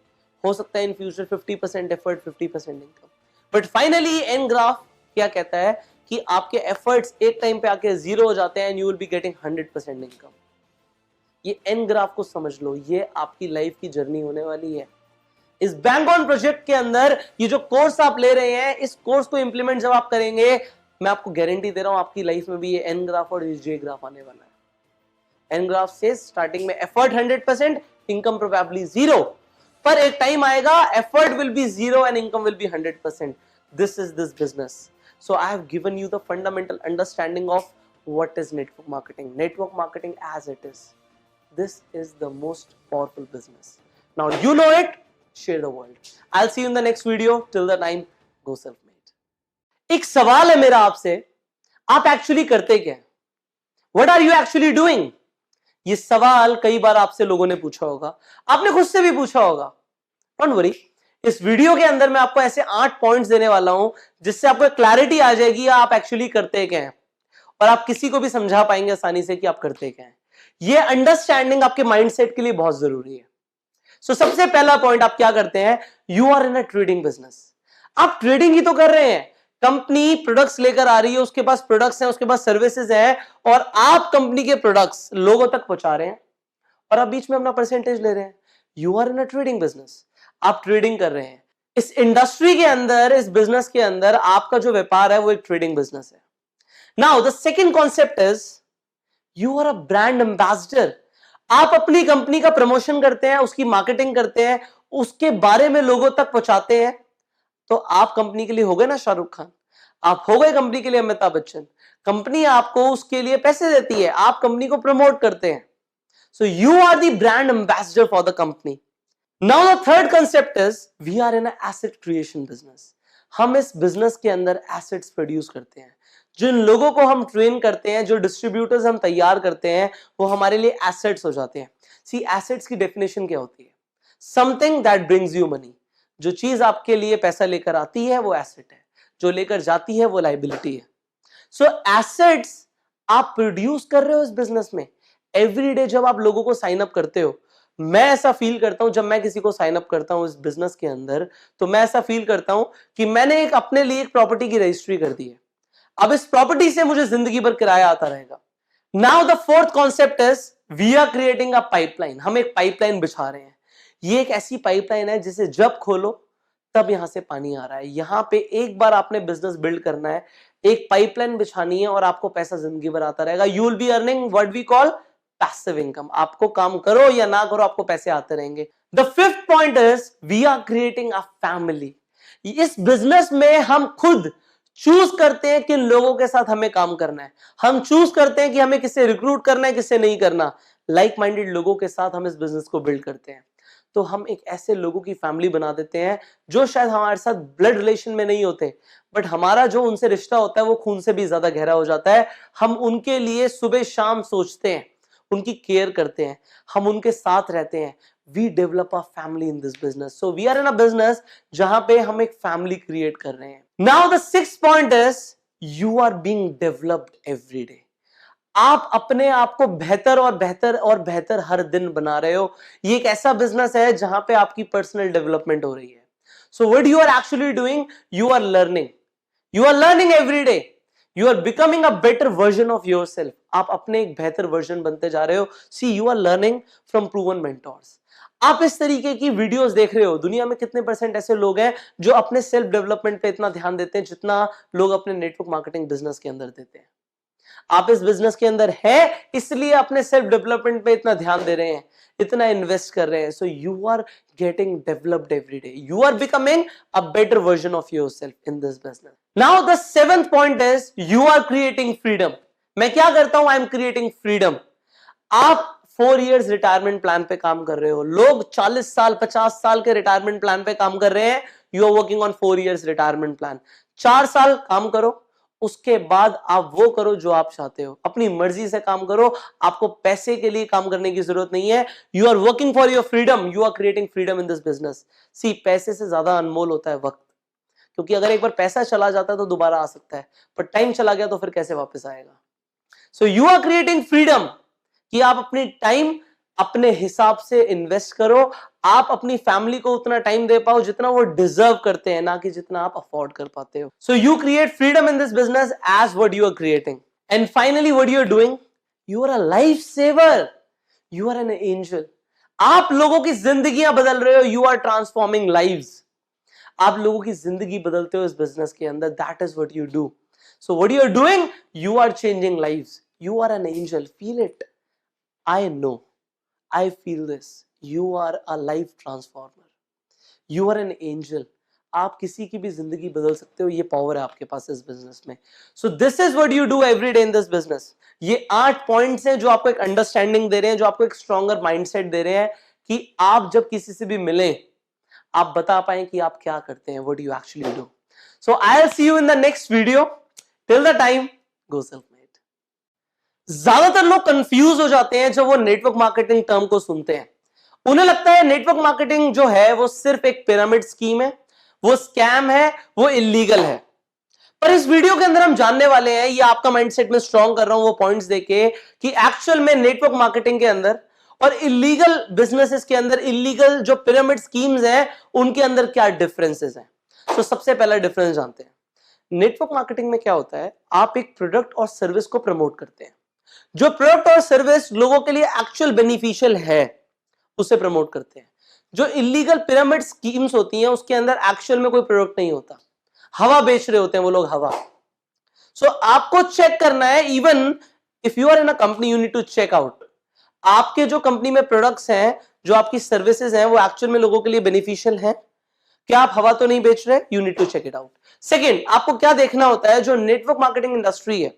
हो सकता है in future 50% effort, 50% income. But finally an graph क्या कहता है कि आपके एफर्ट्स एक टाइम पे आके 0 हो जाते हैं and you will be getting 100% income. ये एन ग्राफ को समझ लो, ये आपकी लाइफ की जर्नी होने वाली है। इस बैंक ऑन प्रोजेक्ट के अंदर ये जो कोर्स आप ले रहे हैं, इस कोर्स को इंप्लीमेंट जब आप करेंगे, मैं आपको गारंटी दे रहा हूं आपकी लाइफ में भी ये एन ग्राफ और जे ग्राफ आने वाला है। एन ग्राफ से स्टार्टिंग में एफर्ट 100%, इनकम प्रोबेबली 0, पर एक टाइम आएगा effort will be 0 and income will be 100%। This is this business. So I have given you the fundamental understanding of what is network marketing. Network marketing as it is. This is the most powerful business. Now you know it, share the world. I'll see you in the next video. Till the time, go self-made. एक सवाल है मेरा आपसे, आप actually करते क्या हैं? What are you actually doing? ये सवाल कई बार आपसे लोगों ने पूछा होगा, आपने खुद से भी पूछा होगा. Don't worry, इस वीडियो के अंदर मैं आपको ऐसे 8 पॉइंट्स देने वाला हूं जिससे आपको क्लैरिटी आ जाएगी आप एक्चुअली करते क्या हैं और आप किसी को भी समझा पाएंगे आसानी से कि आप करते क्या हैं. ये अंडरस्टैंडिंग आपके माइंडसेट के लिए बहुत जरूरी है. सो सबसे पहला पॉइंट आप क्या करते हैं? You are in a trading business. आप ट्रेडिंग ही तो कर रहे हैं. कंपनी प्रोडक्ट्स लेकर आ रही है, उसके पास प्रोडक्ट्स हैं, उसके पास सर्विसेज हैं और आप कंपनी के प्रोडक्ट्स लोगों तक पहुंचा रहे हैं और आप बीच में अपना परसेंटेज ले रहे हैं. You are in a trading business. आप ट्रेडिंग कर रहे हैं. इस इंडस्ट्री के अंदर, इस बिजनेस के अंदर आपका जो व्यापार है वो एक ट्रेडिंग बिजनेस है. Now the second concept is you are a brand ambassador. आप अपनी कंपनी का प्रमोशन करते हैं, उसकी मार्केटिंग करते हैं, उसके बारे में लोगों तक पहुंचाते हैं. तो आप कंपनी के लिए हो गए ना शाहरुख खान, आप हो गए कंपनी के लिए अमिताभ बच्चन. कंपनी आपको उसके लिए पैसे देती है, आप कंपनी को प्रमोट करते हैं. So you are the brand ambassador for the company. Now the third concept is we are in a asset creation business. हम इस बिजनेस के अंदर एसेट्स प्रोड्यूस करते हैं. जिन लोगों को हम ट्रेन करते हैं, जो डिस्ट्रीब्यूटर्स हम तैयार करते हैं, वो हमारे लिए एसेट्स हो जाते हैं. सी एसेट्स की डेफिनेशन क्या होती है? Something that brings you money. जो चीज आपके लिए पैसा लेकर आती है वो एसेट है, जो लेकर जाती है वो लाइबिलिटी है. सो एसेट्स आप प्रोड्यूस कर रहे हो इस बिजनेस में. एवरी डे जब आप लोगों को साइन अप करते हो, मैं ऐसा फील करता हूं जब मैं किसी को साइन अप करता हूं इस बिजनेस के अंदर, तो मैं ऐसा फील करता हूं कि मैंने एक अपने लिए एक प्रॉपर्टी की रजिस्ट्री कर दी है. अब इस प्रॉपर्टी से मुझे जिंदगी भर किराया आता रहेगा. Now the fourth concept is we are creating a pipeline. हम एक पाइपलाइन बिछा रहे हैं. ये एक ऐसी पाइपलाइन है जिसे जब खोलो तब यहां से पानी आ रहा है. यहां पे एक बार आपने बिजनेस बिल्ड करना है, एक पाइपलाइन बिछानी है और आपको पैसा जिंदगी भर आता रहेगा. You will be earning what we call passive income. आपको काम करो या ना करो, आपको पैसे आते रहेंगे. The fifth point is we are creating a family. इस बिजनेस में हम खुद चूज करते हैं किन लोगों के साथ हमें काम करना है. हम चूज करते हैं कि हमें किसे रिक्रूट करना है, किसे नहीं करना. लाइक माइंडेड लोगों के साथ हम इस बिजनेस को बिल्ड करते हैं. तो हम एक ऐसे लोगों की फैमिली बना देते हैं जो शायद हमारे साथ ब्लड रिलेशन में नहीं होते, बट हमारा जो उनसे रिश्ता होता है वो खून से भी ज्यादा गहरा हो जाता है. हम उनके लिए सुबह शाम सोचते हैं, उनकी केयर करते हैं, हम उनके साथ रहते हैं. We develop a family in this business. So we are in a business जहां पे हम एक फैमिली क्रिएट कर रहे हैं. Now the sixth point is you are being developed every day. आप अपने आप को बेहतर और बेहतर और बेहतर हर दिन बना रहे हो. ये एक ऐसा बिजनेस है जहां पे आपकी पर्सनल डेवलपमेंट हो रही है. So what you are actually doing, you are learning. You are learning every day. You are becoming a better version of your self. आप अपने एक बेहतर वर्जन बनते जा रहे हो. See you are learning from proven mentors. आप इस तरीके की वीडियोस देख रहे हो. दुनिया में कितने परसेंट ऐसे लोग हैं जो अपने सेल्फ डेवलपमेंट पे इतना ध्यान देते हैं जितना लोग अपने नेटवर्क मार्केटिंग बिजनेस के अंदर देते हैं. आप इस बिजनेस के अंदर है इसलिए अपने सेल्फ डेवलपमेंट पे इतना ध्यान दे रहे हैं, इतना इन्वेस्ट कर रहे हैं. So you are getting developed every day. You are becoming a better version of yourself in this business. Now the seventh point is you are creating freedom. मैं क्या करता हूं? I am creating freedom. आप 4 years retirement plan पे काम कर रहे हो. लोग 40 साल 50 साल के रिटायरमेंट प्लान पे काम कर रहे हैं. You are working on 4 years retirement plan. 4 साल काम करो, उसके बाद आप वो करो जो आप चाहते हो. अपनी मर्जी से काम करो. आपको पैसे के लिए काम करने की जरूरत नहीं है. You are working for your freedom. You are creating freedom in this business. See पैसे से ज्यादा अनमोल होता है वक्त, क्योंकि अगर एक बार पैसा चला जाता है तो दोबारा आ सकता है, पर टाइम चला गया तो फिर कैसे वापस आएगा. So you are creating freedom कि आप अपनी टाइम अपने हिसाब से इन्वेस्ट करो. आप अपनी फैमिली को उतना टाइम दे पाओ जितना वो डिजर्व करते हैं, ना कि जितना आप अफोर्ड कर पाते हो. So you create freedom in this business as what you are creating. And finally what you are doing, you are a life saver. You are an angel. आप लोगों की जिंदगियां बदल रहे हो. You are transforming lives. आप लोगों की जिंदगी बदलते हो इस बिजनेस के अंदर. That is what you do. So what you are doing, you are changing lives. You are an angel. Feel it. I know, I feel this. You are a life transformer. You are an angel. आप किसी की भी जिंदगी बदल सकते हो। ये power है आपके पास इस बिजनेस में। सो this is what you do every day in this business. ये 8 पॉइंट्स हैं जो आपको एक अंडरस्टैंडिंग दे रहे हैं, जो आपको एक स्ट्रॉन्गर माइंडसेट दे रहे हैं कि आप जब किसी से भी मिलें आप बता पाए कि आप क्या करते हैं, what you actually do. So I will see you in the next video. Till the time, go self made. ज्यादातर लोग कंफ्यूज हो जाते हैं जब वो नेटवर्क मार्केटिंग टर्म को सुनते हैं। उन्हें लगता है नेटवर्क मार्केटिंग जो है वो सिर्फ एक पिरामिड स्कीम है, वो स्कैम है, वो इलीगल है। पर इस वीडियो के अंदर हम जानने वाले हैं, ये आपका माइंडसेट में स्ट्रॉन्ग कर रहा हूं वो पॉइंट्स देके, कि एक्चुअल में नेटवर्क मार्केटिंग के अंदर और इलीगल बिजनेसेस के अंदर, इलीगल जो पिरामिड स्कीम्स हैं उनके अंदर क्या डिफरेंसेस हैं। तो सबसे पहला डिफरेंस जानते हैं। नेटवर्क मार्केटिंग में क्या होता है, आप एक प्रोडक्ट और सर्विस को प्रमोट करते हैं। जो प्रोडक्ट और सर्विस लोगों के लिए एक्चुअल बेनिफिशियल है उसे प्रमोट करते हैं। जो इलीगल पिरामिड स्कीम्स होती हैं उसके अंदर एक्चुअल में कोई प्रोडक्ट नहीं होता, हवा बेच रहे होते हैं वो लोग, हवा। सो आपको चेक करना है, even if you are in a company you need to check out आपके जो कंपनी में प्रोडक्ट्स हैं, जो आपकी सर्विसेज हैं, वो एक्चुअल में लोगों के लिए बेनिफिशियल है क्या, आप हवा तो नहीं बेच रहे। You need to check it out. Second, आपको क्या देखना होता है, जो नेटवर्क मार्केटिंग इंडस्ट्री है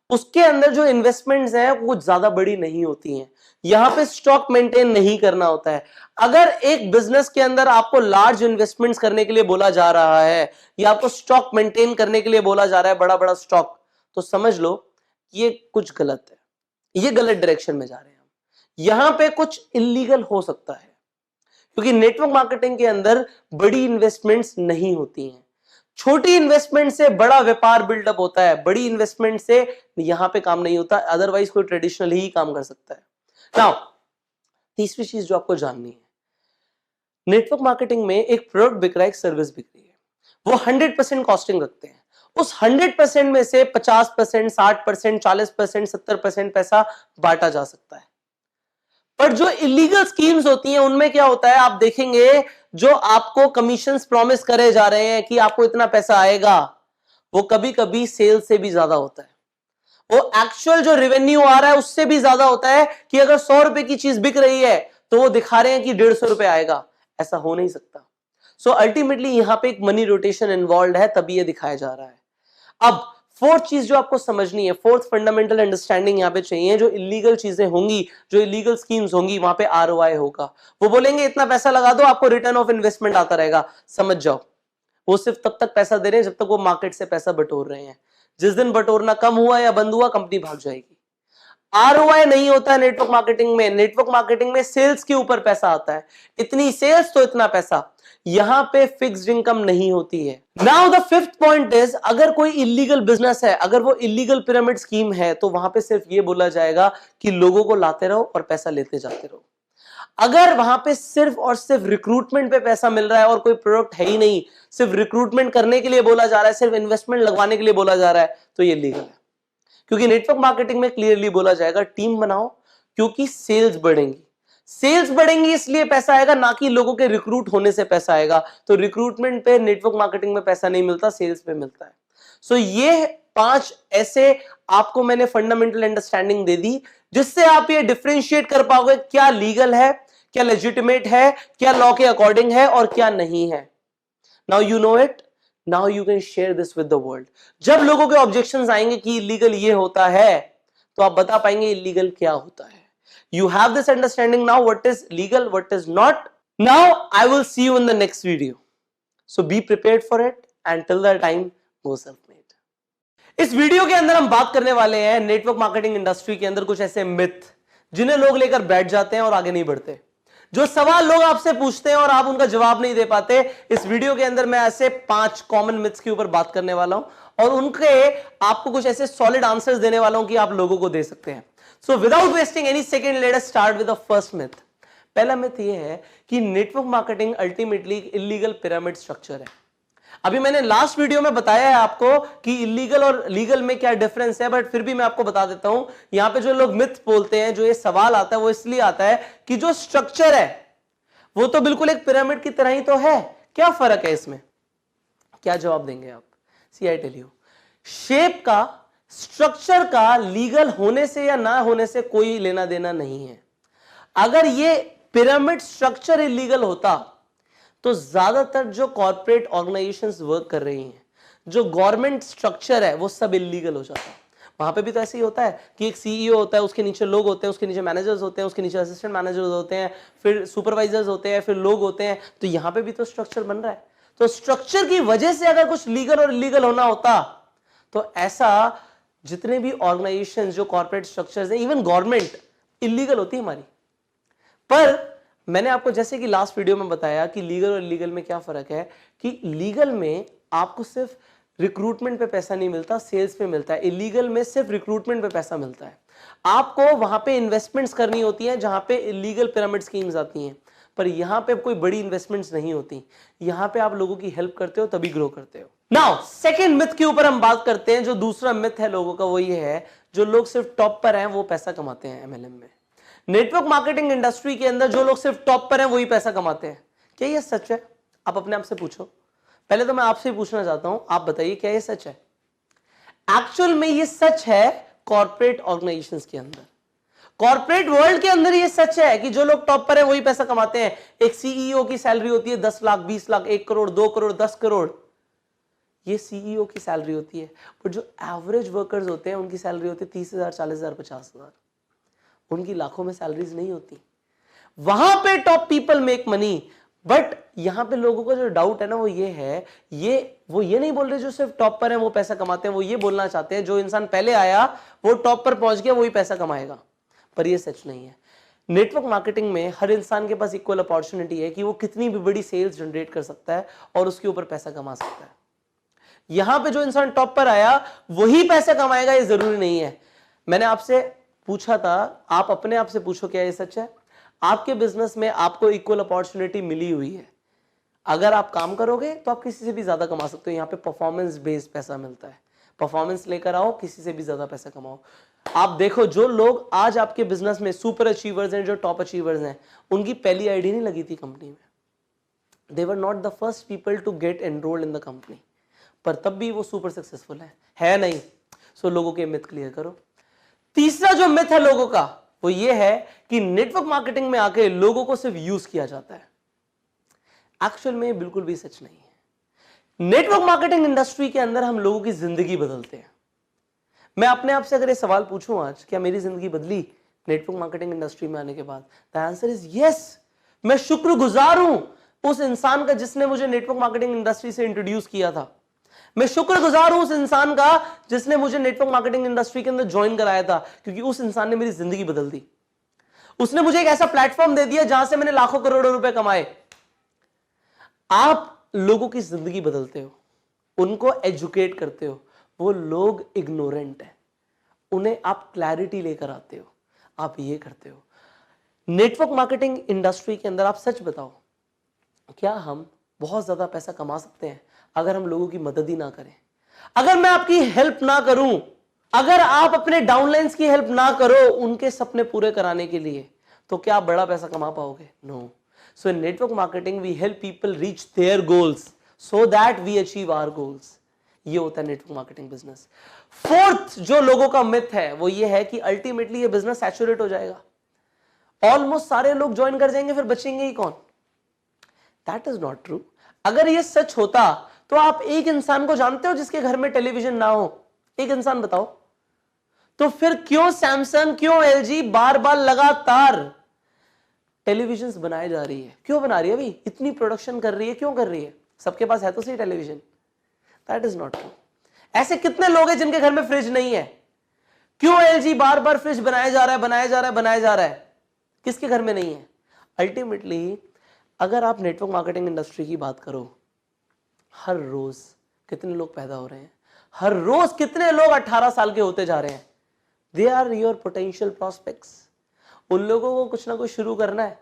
उसके अंदर जो इन्वेस्टमेंट्स हैं वो ज्यादा बड़ी नहीं होती हैं। यहां पे स्टॉक मेंटेन नहीं करना होता है। अगर एक बिजनेस के अंदर आपको लार्ज इन्वेस्टमेंट्स करने के लिए बोला जा रहा है या आपको स्टॉक मेंटेन करने के लिए बोला जा रहा है, बड़ा बड़ा स्टॉक, तो समझ लो ये कुछ गलत है, ये गलत डायरेक्शन में जा रहे हैं हम। यहां पे कुछ इलीगल हो सकता है क्योंकि नेटवर्क मार्केटिंग के अंदर बड़ी इन्वेस्टमेंट्स नहीं होती हैं। छोटी इन्वेस्टमेंट से बड़ा व्यापार बिल्डअप होता है, बड़ी इन्वेस्टमेंट से यहां पे काम नहीं होता, अदरवाइज कोई ट्रेडिशनल ही काम कर सकता है। नाउ तीसरी चीज जो आपको जाननी है, नेटवर्क मार्केटिंग में एक प्रोडक्ट बिक रहा है, एक सर्विस बिक रही है, वो 100% कॉस्टिंग रखते हैं। उस 100% में से 50%, 60%, 40%, 70% पैसा बांटा जा सकता है। पर जो इलीगल स्कीम्स होती हैं उनमें क्या होता है, आप देखेंगे जो आपको कमीशंस प्रॉमिस करे जा रहे हैं कि आपको इतना पैसा आएगा, वो कभी कभी सेल से भी ज्यादा होता है। वो एक्चुअल जो रेवेन्यू आ रहा है उससे भी ज्यादा होता है कि अगर 100 रुपए की चीज बिक रही है तो वो दिखा रहे हैं कि 150 रुपए आएगा। ऐसा हो नहीं सकता। सो अल्टीमेटली यहां पे एक मनी रोटेशन इन्वॉल्व है, तभी ये दिखाया जा रहा है। अब फोर्थ चीज जो आपको समझनी है, फोर्थ फंडामेंटल अंडरस्टैंडिंग यहां पे चाहिए, जो इलीगल चीजें होंगी, जो इलीगल स्कीम्स होंगी, वहां पे आरओआई होगा। वो बोलेंगे इतना पैसा लगा दो आपको रिटर्न ऑफ इन्वेस्टमेंट आता रहेगा। समझ जाओ वो सिर्फ तब तक पैसा दे रहे हैं जब तक वो मार्केट से पैसा बटोर रहे हैं। जिस दिन बटोरना कम हुआ या बंद हुआ कंपनी भाग जाएगी। आरओआई नहीं होता है नेटवर्क मार्केटिंग में। नेटवर्क मार्केटिंग में सेल्स के ऊपर पैसा आता है, इतनी सेल्स तो इतना पैसा। यहां पे फिक्स्ड इनकम नहीं होती है। Now the fifth point is, अगर कोई इलीगल बिजनेस है, अगर वो इलीगल पिरामिड स्कीम है, तो वहां पे सिर्फ ये बोला जाएगा कि लोगों को लाते रहो और पैसा लेते जाते रहो। अगर वहां पे सिर्फ और सिर्फ रिक्रूटमेंट पे पैसा मिल रहा है और कोई प्रोडक्ट है ही नहीं, सिर्फ रिक्रूटमेंट करने के लिए बोला जा रहा है, सिर्फ इन्वेस्टमेंट लगवाने के लिए बोला जा रहा है, तो ये लीगल है। क्योंकि नेटवर्क मार्केटिंग में क्लियरली बोला जाएगा टीम बनाओ, क्योंकि सेल्स बढ़ेंगी। सेल्स बढ़ेंगी इसलिए पैसा आएगा, ना कि लोगों के रिक्रूट होने से पैसा आएगा। तो रिक्रूटमेंट पे नेटवर्क मार्केटिंग में पैसा नहीं मिलता, सेल्स पे मिलता है। सो ये 5 ऐसे आपको मैंने फंडामेंटल अंडरस्टैंडिंग दे दी जिससे आप ये डिफरेंशिएट कर पाओगे क्या लीगल है, क्या लेजिटिमेट है, क्या लॉ के अकॉर्डिंग है और क्या नहीं है। Now you know it, now you can share this with the world. जब लोगों के ऑब्जेक्शंस आएंगे कि इलीगल ये होता है, तो आप बता पाएंगे इलीगल क्या होता है। You have this understanding now what is legal, what is not. Now I will see you in the next video. So be prepared for it and till that time go self-made. इस video के अंदर हम बात करने वाले हैं network marketing industry के अंदर कुछ ऐसे मिथ जिन्हें लोग लेकर बैठ जाते हैं और आगे नहीं बढ़ते। जो सवाल लोग आपसे पूछते हैं और आप उनका जवाब नहीं दे पाते, इस वीडियो के अंदर मैं ऐसे 5 कॉमन मिथ्स के ऊपर बात करने वाला हूं और उनके आपको कुछ ऐसे सॉलिड आंसर्स देने वाला हूं कि आप लोगों को दे सकते हैं। So without wasting any second, let us start with the first myth. पहला मिथ ये है कि network marketing ultimately illegal pyramid structure है। अभी मैंने लास्ट वीडियो में बताया है आपको कि इलीगल और लीगल में क्या डिफरेंस है, बट फिर भी मैं आपको बता देता हूं। यहां पे जो लोग मिथ बोलते हैं, जो ये सवाल आता है, वो इसलिए आता है कि जो स्ट्रक्चर है वो तो बिल्कुल एक पिरामिड की तरह ही तो है, क्या फर्क है इसमें। क्या जवाब देंगे आप? सी आई टेल यू, शेप का, स्ट्रक्चर का लीगल होने से या ना होने से कोई लेना देना नहीं है। अगर ये पिरामिड स्ट्रक्चर इलीगल होता तो ज्यादातर जो कॉर्पोरेट ऑर्गेनाइजेशंस वर्क कर रही हैं, जो गवर्नमेंट स्ट्रक्चर है, वो सब इलीगल हो जाता है। वहां पे भी तो ऐसे ही होता है कि एक सीईओ होता है, उसके नीचे लोग होते हैं, उसके नीचे मैनेजर्स होते हैं, उसके नीचे असिस्टेंट मैनेजर्स होते हैं, फिर सुपरवाइजर्स होते हैं, फिर लोग होते हैं। तो यहां पे भी तो स्ट्रक्चर बन रहा है। तो स्ट्रक्चर की वजह से अगर कुछ लीगल और इलीगल होना होता, तो ऐसा जितने भी ऑर्गेनाइजेशन जो कॉर्पोरेट स्ट्रक्चर्स हैं, इवन गवर्नमेंट, इलीगल होती है हमारी। पर मैंने आपको जैसे कि लास्ट वीडियो में बताया कि लीगल और इलीगल में क्या फर्क है, कि लीगल में आपको सिर्फ रिक्रूटमेंट पे पैसा नहीं मिलता, सेल्स पे मिलता है। इलीगल में सिर्फ रिक्रूटमेंट पे पैसा मिलता है। आपको वहां पे इन्वेस्टमेंट्स करनी होती हैं जहां पे इलीगल पिरामिड स्कीम्स आती हैं, पर यहां पे कोई बड़ी इन्वेस्टमेंट्स नहीं होती। यहां पे आप लोगों की हेल्प करते हो तभी ग्रो करते हो। नाउ सेकंड मिथ के ऊपर हम बात करते हैं। जो दूसरा मिथ है लोगों का, वो ये है, जो लोग सिर्फ टॉप पर हैं वो पैसा कमाते हैं एमएलएम में। नेटवर्क मार्केटिंग इंडस्ट्री के अंदर जो लोग सिर्फ टॉप पर हैं वही पैसा कमाते हैं। क्या ये सच है? आप अपने आप से पूछो। पहले तो मैं आपसे ही पूछना चाहता हूं, आप बताइए क्या ये सच है? एक्चुअल में ये सच है कॉर्पोरेट ऑर्गेनाइजेशंस के अंदर, कॉर्पोरेट वर्ल्ड के अंदर ये सच है कि जो लोग टॉप पर हैं वही पैसा कमाते हैं। एक सीईओ की सैलरी होती है 10 लाख, 20 लाख, 1 करोड़, 2 करोड़, 10 करोड़। ये सीईओ की सैलरी होती है। पर जो एवरेज वर्कर्स होते हैं उनकी सैलरी होती है 30,000, 40,000, 50,000। उनकी लाखों में सैलरीज नहीं होती। वहां पे top people make money. But यहां पे लोगों का जो डाउट है ना, वो ये है, वो ये नहीं बोल रहे जो सिर्फ टॉप पर है वो पैसा कमाते हैं। वो ये बोलना चाहते हैं जो इंसान पहले आया वो टॉप पर पहुंच गया वही पैसा कमाएगा। पर ये सच नहीं है। नेटवर्क मार्केटिंग में हर इंसान के पास इक्वल अपॉर्चुनिटी है कि वो कितनी भी बड़ी सेल्स जनरेट कर सकता है और उसके ऊपर पैसा कमा सकता है। यहां पे जो इंसान टॉप पर आया वही पैसा कमाएगा, ये जरूरी नहीं है। मैंने आपसे पूछा था, आप अपने आप से पूछो क्या ये सच है? आपके बिजनेस में आपको इक्वल अपॉर्चुनिटी मिली हुई है। अगर आप काम करोगे तो आप किसी से भी ज्यादा कमा सकते हो। यहां पे परफॉर्मेंस बेस्ड पैसा मिलता है। परफॉर्मेंस लेकर आओ, किसी से भी ज्यादा पैसा कमाओ। आप देखो जो लोग आज आपके बिजनेस में सुपर अचीवर्स हैं, जो टॉप अचीवर्स हैं, उनकी पहली आईडी नहीं लगी थी कंपनी में। They were not the first people to get enrolled in the company, पर तब भी वो सुपर सक्सेसफुल है नहीं? सो लोगों के मिथ क्लियर करो। तीसरा जो मिथ है लोगों का, वो ये है कि नेटवर्क मार्केटिंग में आके लोगों को सिर्फ यूज किया जाता है। एक्चुअल में बिल्कुल भी सच नहीं है। नेटवर्क मार्केटिंग इंडस्ट्री के अंदर हम लोगों की जिंदगी बदलते हैं। मैं अपने आप से अगर ये सवाल पूछूं आज, क्या मेरी जिंदगी बदली नेटवर्क मार्केटिंग इंडस्ट्री में आने के बाद? The answer is yes. मैं शुक्रगुजार हूं उस इंसान का जिसने मुझे नेटवर्क मार्केटिंग इंडस्ट्री से इंट्रोड्यूस किया था। मैं शुक्रगुजार हूं उस इंसान का जिसने मुझे नेटवर्क मार्केटिंग इंडस्ट्री के अंदर ज्वाइन कराया था, क्योंकि उस इंसान ने मेरी जिंदगी बदल दी। उसने मुझे एक ऐसा प्लेटफॉर्म दे दिया जहां से मैंने लाखों करोड़ों रुपए कमाए। आप लोगों की जिंदगी बदलते हो, उनको एजुकेट करते हो। वो लोग इग्नोरेंट है, उन्हें आप क्लैरिटी लेकर आते हो। आप ये करते हो। नेटवर्क मार्केटिंग इंडस्ट्री के अंदर आप सच बताओ, क्या हम बहुत ज्यादा पैसा कमा सकते हैं अगर हम लोगों की मदद ही ना करें? अगर मैं आपकी हेल्प ना करूं, अगर आप अपने डाउनलाइंस की हेल्प ना करो उनके सपने पूरे कराने के लिए, तो क्या आप बड़ा पैसा कमा पाओगे? No. So in network marketing we help people reach their goals so that we achieve our goals. ये होता है नेटवर्क मार्केटिंग बिजनेस। फोर्थ जो लोगों का मिथ है वो ये है कि अल्टीमेटली ये बिजनेस सैचुरेट हो जाएगा, ऑलमोस्ट सारे लोग ज्वाइन कर जाएंगे, फिर बचेंगे ही कौन? That is not true. अगर ये सच होता तो आप एक इंसान को जानते हो जिसके घर में टेलीविजन ना हो? एक इंसान बताओ। तो फिर क्यों सैमसंग, क्यों एलजी बार बार लगातार टेलीविजन बनाए जा रही है? क्यों बना रही है? अभी इतनी प्रोडक्शन कर रही है, क्यों कर रही है? सबके पास है तो सही television. That is not true. ऐसे कितने लोग हैं जिनके घर में फ्रिज नहीं है? क्यों एलजी बार बार फ्रिज बनाया जा रहा है, बनाया जा रहा है, बनाया जा रहा है? किसके घर में नहीं है? अल्टीमेटली अगर आप नेटवर्क मार्केटिंग इंडस्ट्री की बात करो, हर रोज कितने लोग पैदा हो रहे हैं, हर रोज कितने लोग 18 साल के होते जा रहे हैं। They are your potential prospects. उन लोगों को कुछ ना कुछ शुरू करना है।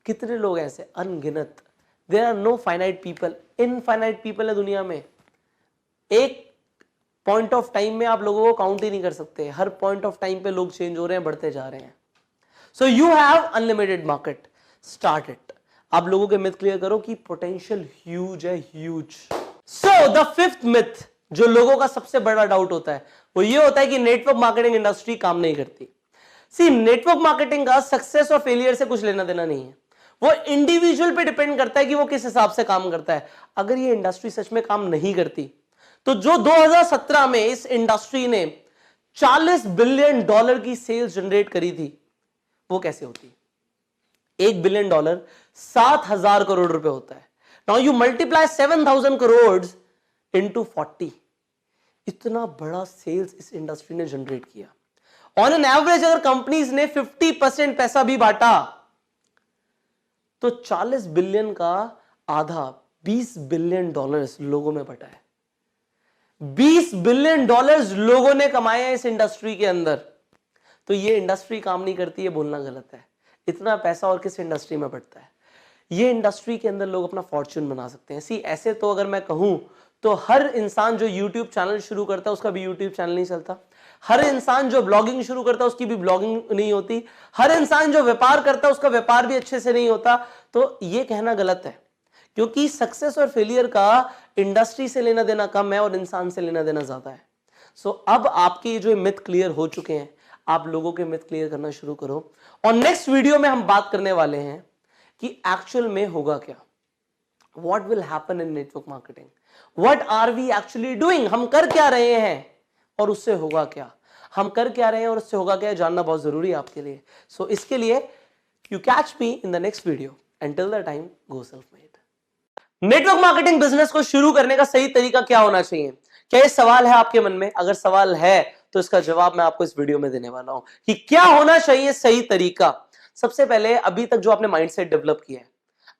कितने लोग ऐसे? अनगिनत। There are no finite people, infinite people है दुनिया में। एक पॉइंट ऑफ टाइम में आप लोगों को काउंट ही नहीं कर सकते। हर पॉइंट ऑफ टाइम पे लोग चेंज हो रहे हैं, बढ़ते जा रहे हैं। So you have unlimited market, start it. आप लोगों के मिथ क्लियर करो कि पोटेंशियल ह्यूज है, huge. So the fifth myth जो लोगों का सबसे बड़ा डाउट होता है वो ये होता है कि नेटवर्क मार्केटिंग इंडस्ट्री काम नहीं करती। सी, नेटवर्क मार्केटिंग का सक्सेस और फेलियर से कुछ लेना देना नहीं है। वो इंडिविजुअल पे डिपेंड करता है कि वो किस हिसाब से काम करता है। अगर ये इंडस्ट्री सच में काम नहीं करती तो जो 2017 में इस इंडस्ट्री ने $40 बिलियन की सेल्स जनरेट करी थी वो कैसे होती? $1 बिलियन 7,000 करोड़ रुपए होता है। Now you multiply 7,000 crore into 40, इतना बड़ा सेल्स इस इंडस्ट्री ने जनरेट किया। ऑन एन एवरेज अगर कंपनीज ने 50% पैसा भी बांटा तो 40 बिलियन का आधा $20 बिलियन लोगों में बटा है। $20 बिलियन लोगों ने कमाया है इस इंडस्ट्री के अंदर। तो ये इंडस्ट्री काम नहीं करती है बोलना गलत है। इतना पैसा और किस इंडस्ट्री में बढ़ता है? ये इंडस्ट्री के अंदर लोग अपना फॉर्च्यून बना सकते हैं। ऐसे तो अगर मैं कहूं तो हर इंसान जो यूट्यूब चैनल शुरू करता है उसका भी यूट्यूब चैनल नहीं चलता। हर इंसान जो ब्लॉगिंग शुरू करता है उसकी भी ब्लॉगिंग नहीं होती। हर इंसान जो व्यापार करता है उसका व्यापार भी अच्छे से नहीं होता। तो ये कहना गलत है, क्योंकि सक्सेस और फेलियर का इंडस्ट्री से लेना देना कम है और इंसान से लेना देना ज्यादा है। अब आपके जो मिथ क्लियर हो चुके हैं, आप लोगों के मिथ क्लियर करना शुरू करो। और नेक्स्ट वीडियो में हम बात करने वाले हैं कि एक्चुअल में होगा क्या, what will happen in network marketing, what are we actually doing, हम कर क्या रहे हैं और उससे होगा क्या। हम कर क्या रहे हैं और उससे होगा क्या जानना बहुत जरूरी है आपके लिए। इसके लिए you catch me in the next video. Until the time, go self-made। Network marketing business को शुरू करने का सही तरीका क्या होना चाहिए? क्या ये सवाल है आपके मन में? अगर सवाल है तो इसका जवाब मैं आपको इस वीडियो में देने वाला हूं कि क्या होना चाहिए सही तरीका। सबसे पहले अभी तक जो आपने माइंडसेट डेवलप किया है,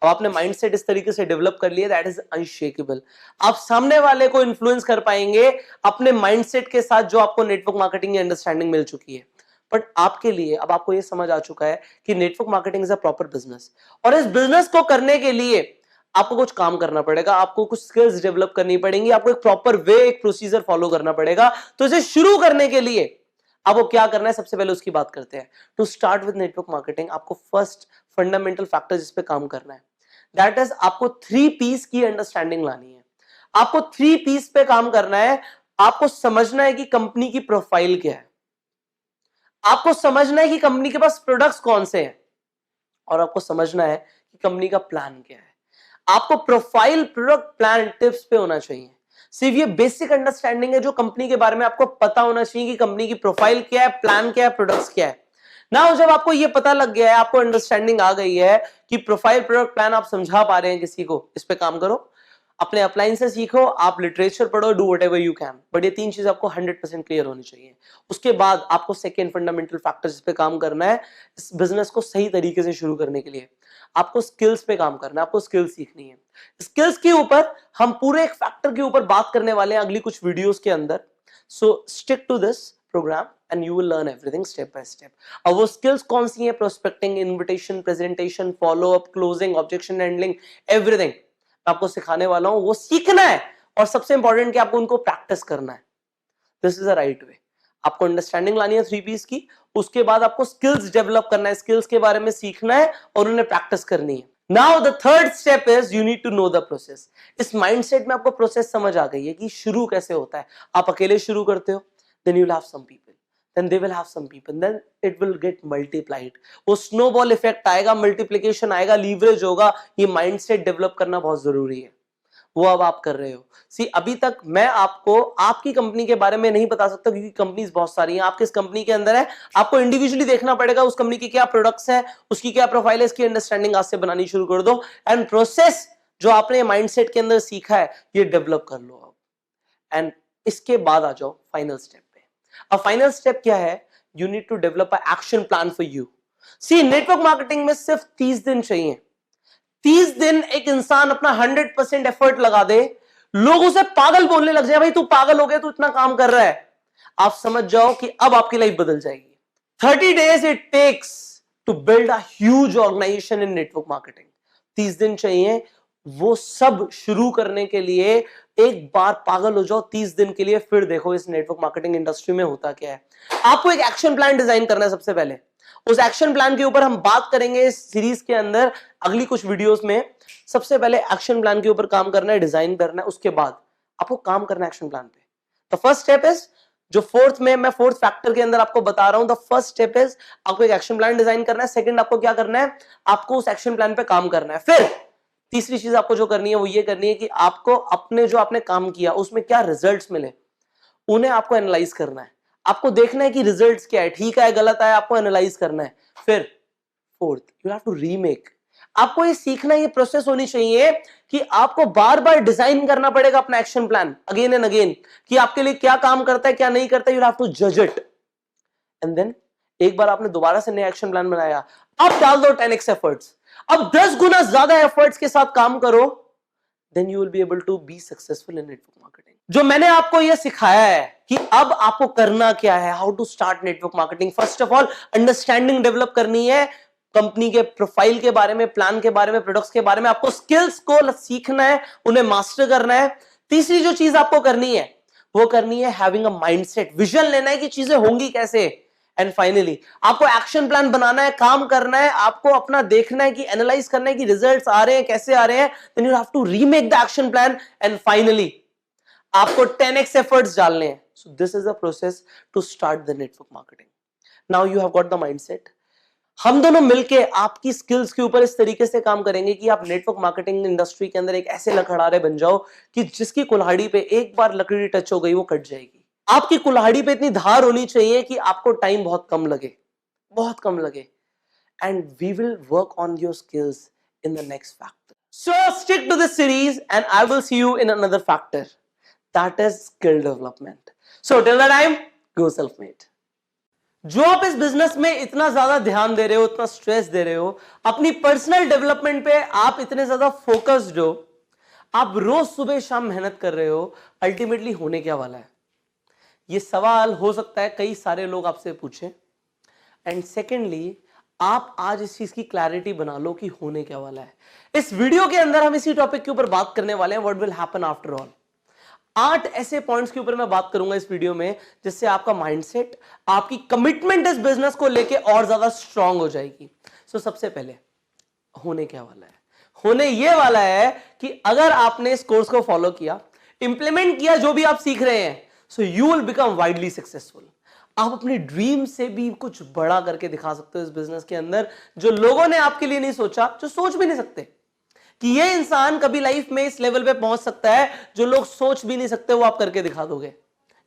अब आपने माइंडसेट इस तरीके से डेवलप कर लिया, दैट इज अनशेकेबल। आप सामने वाले को इन्फ्लुएंस कर पाएंगे अपने माइंडसेट के साथ जो आपको नेटवर्क मार्केटिंग की अंडरस्टैंडिंग मिल चुकी है। बट आपके लिए अब आपको यह समझ आ चुका है कि network marketing is a proper business, और इस बिजनेस को करने के लिए आपको कुछ काम करना पड़ेगा, आपको कुछ स्किल्स डेवलप करनी पड़ेंगी, आपको एक प्रॉपर वे, एक प्रोसीजर फॉलो करना पड़ेगा। तो इसे शुरू करने के लिए आपको क्या करना है, सबसे पहले उसकी बात करते हैं। To start with network marketing आपको फर्स्ट फंडामेंटल फैक्टर जिस पे काम करना है, दैट इज आपको 3 P's की अंडरस्टैंडिंग लानी है। आपको 3 P's पे काम करना है। आपको समझना है कि कंपनी की प्रोफाइल क्या है, आपको समझना है कि कंपनी के पास प्रोडक्ट्स कौन से हैं, और आपको समझना है कि कंपनी का प्लान क्या है। आपको प्रोफाइल, प्रोडक्ट, प्लान, टिप्स पे होना चाहिए। सिर्फ ये बेसिक अंडरस्टैंडिंग है जो कंपनी के बारे में आपको पता होना चाहिए कि कंपनी की प्रोफाइल क्या है, प्लान क्या है, प्रोडक्ट्स क्या है। नाउ जब आपको ये पता लग गया है, आपको अंडरस्टैंडिंग आ गई है कि प्रोफाइल, प्रोडक्ट, प्लान आप समझा पा रहे हैं किसी को, इस पे काम करो। अपने अपलाइन से सीखो, आप लिटरेचर पढ़ो, do whatever you can, but ये 3 चीजें आपको 100% क्लियर होनी चाहिए। उसके बाद आपको सेकेंड फंडामेंटल फैक्टर जिस पे काम करना है इस बिजनेस को सही तरीके से शुरू करने के लिए, आपको स्किल्स पे काम करना है, आपको स्किल्स सीखनी है। स्किल्स के ऊपर हम पूरे एक फैक्टर के ऊपर बात करने वाले हैं अगली कुछ वीडियोस के अंदर। So stick to this programme and you will learn everything step by step. अब वो स्किल्स कौन सी हैं? Prospecting, invitation, presentation, follow up, closing, objection handling, everything आपको सिखाने वाला हूं। वो सीखना है और सबसे इंपॉर्टेंट कि आपको उनको प्रैक्टिस करना है। This is the right way. आपको अंडरस्टैंडिंग लानी है 3 P's की, उसके बाद आपको स्किल्स डेवलप करना है, स्किल्स के बारे में सीखना है और उन्हें प्रैक्टिस करनी है। Now the third step is you need to know the process. इस माइंडसेट में आपको प्रोसेस समझ आ गई है कि शुरू कैसे होता है। आप अकेले शुरू करते हो, then you will have some people, then they will have some people, then it will get multiplied। वो snowball effect आएगा, multiplication आएगा, leverage होगा। ये mindset develop करना बहुत जरूरी है, वो अब आप कर रहे हो। अभी तक मैं आपको आपकी कंपनी के बारे में नहीं बता सकता क्योंकि कंपनीज बहुत सारी हैं। आप किस कंपनी के अंदर है आपको इंडिविजुअली देखना पड़ेगा, उस कंपनी की क्या प्रोडक्ट्स है, उसकी क्या प्रोफाइल है, इसकी अंडरस्टैंडिंग आज से बनानी शुरू कर दो। एंड प्रोसेस जो आपने माइंडसेट के अंदर सीखा है ये डेवलप कर लो अब, एंड इसके बाद आ जाओ फाइनल स्टेप। अब फाइनल स्टेप क्या है? You need to develop a action plan for you. Network marketing में सिर्फ 30 दिन चाहिए। 30 दिन एक इंसान अपना 100% एफर्ट लगा दे, लोग उसे पागल बोलने लग जाए, भाई तू पागल हो गया, तू इतना काम कर रहा है, आप समझ जाओ कि अब आपकी लाइफ बदल जाएगी। 30 days it takes to build a huge organisation in network marketing. 30 दिन चाहिए वो सब शुरू करने के लिए। एक बार पागल हो जाओ 30 दिन के लिए, फिर देखो इस नेटवर्क मार्केटिंग इंडस्ट्री में होता क्या है। आपको एक एक्शन प्लान डिजाइन करना है सबसे पहले। उस एक्शन प्लान के ऊपर हम बात करेंगे इस सीरीज के अंदर अगली कुछ वीडियोस में। सबसे पहले एक्शन प्लान के ऊपर काम करना है, डिजाइन करना है, उसके बाद आपको काम करना है एक्शन प्लान पे। द फर्स्ट स्टेप इज जो मैं फोर्थ फैक्टर के अंदर आपको बता रहा हूं, द फर्स्ट स्टेप इज आपको एक एक्शन प्लान डिजाइन करना है। सेकंड आपको क्या करना है, आपको उस एक्शन प्लान पे काम करना है। फिर तीसरी चीज आपको जो करनी है वो ये करनी है कि आपको अपने जो आपने काम किया उसमें क्या रिजल्ट्स मिले उन्हें आपको एनालाइज करना है। आपको देखना है कि रिजल्ट्स क्या है, ठीक है गलत है, आपको एनालाइज करना है। फिर fourth, you have to remake. आपको ये सीखना, ये प्रोसेस होनी चाहिए कि आपको बार बार डिजाइन करना पड़ेगा अपना action plan again and again, कि आपके लिए क्या काम करता है क्या नहीं करता। यू हैव टू जज इट एंड देन एक बार आपने दोबारा से नया एक्शन प्लान बनाया, अब डाल दो 10x एफर्ट्स, अब 10 गुना ज्यादा एफर्ट्स के साथ काम करो, then you will be able to be successful in network marketing. जो मैंने आपको यह सिखाया है कि अब आपको करना क्या है, how to start network marketing. First of all understanding develop करनी है कंपनी के प्रोफाइल के बारे में, प्लान के बारे में, प्रोडक्ट्स के बारे में। आपको स्किल्स को सीखना है, उन्हें मास्टर करना है। तीसरी जो चीज आपको करनी है वो करनी है हैविंग अ माइंडसेट, विजन लेना है कि चीजें होंगी कैसे। एंड फाइनली आपको एक्शन प्लान बनाना है, काम करना है, आपको अपना देखना है कि एनालाइज करना है कि रिजल्ट्स आ रहे हैं कैसे आ रहे हैं। Then you have to remake the action plan and finally आपको 10x एफर्ट्स डालने हैं। So this is the process to start the network marketing. Now you have got the mindset. हम दोनों मिलके आपकी स्किल्स के ऊपर इस तरीके से काम करेंगे कि आप नेटवर्क मार्केटिंग इंडस्ट्री के अंदर एक ऐसे लखड़ारे बन जाओ कि जिसकी कुल्हाड़ी पे एक बार लकड़ी टच हो गई वो कट जाएगी। आपकी कुल्हाड़ी पे इतनी धार होनी चाहिए कि आपको टाइम बहुत कम लगे, बहुत कम लगे। And we will work on your skills in the next factor. So stick to this series and I will see you in another factor, that is skill development. So till the time, go self made. जो आप इस business में इतना ज्यादा ध्यान दे रहे हो, इतना स्ट्रेस दे रहे हो, अपनी पर्सनल डेवलपमेंट पे आप इतने ज्यादा फोकस्ड हो, आप रोज सुबह शाम मेहनत कर रहे हो, अल्टीमेटली होने क्या वाला है? ये सवाल हो सकता है कई सारे लोग आपसे पूछें। एंड सेकेंडली आप आज इस चीज की क्लैरिटी बना लो कि होने क्या वाला है। इस वीडियो के अंदर हम इसी टॉपिक के ऊपर बात करने वाले हैं, what will happen after all. 8 ऐसे पॉइंट्स के ऊपर मैं बात करूंगा इस वीडियो में जिससे आपका माइंडसेट, आपकी कमिटमेंट इस बिजनेस को लेके और ज्यादा स्ट्रांग हो जाएगी। सो सबसे पहले होने क्या वाला है? होने ये वाला है कि अगर आपने इस कोर्स को फॉलो किया, इंप्लीमेंट किया जो भी आप सीख रहे हैं, so you will become widely successful. आप अपनी ड्रीम से भी कुछ बड़ा करके दिखा सकते हो इस बिजनेस के अंदर, जो लोगों ने आपके लिए नहीं सोचा, जो सोच भी नहीं सकते कि ये इंसान कभी लाइफ में इस लेवल पे पहुंच सकता है, जो लोग सोच भी नहीं सकते वो आप करके दिखा दोगे।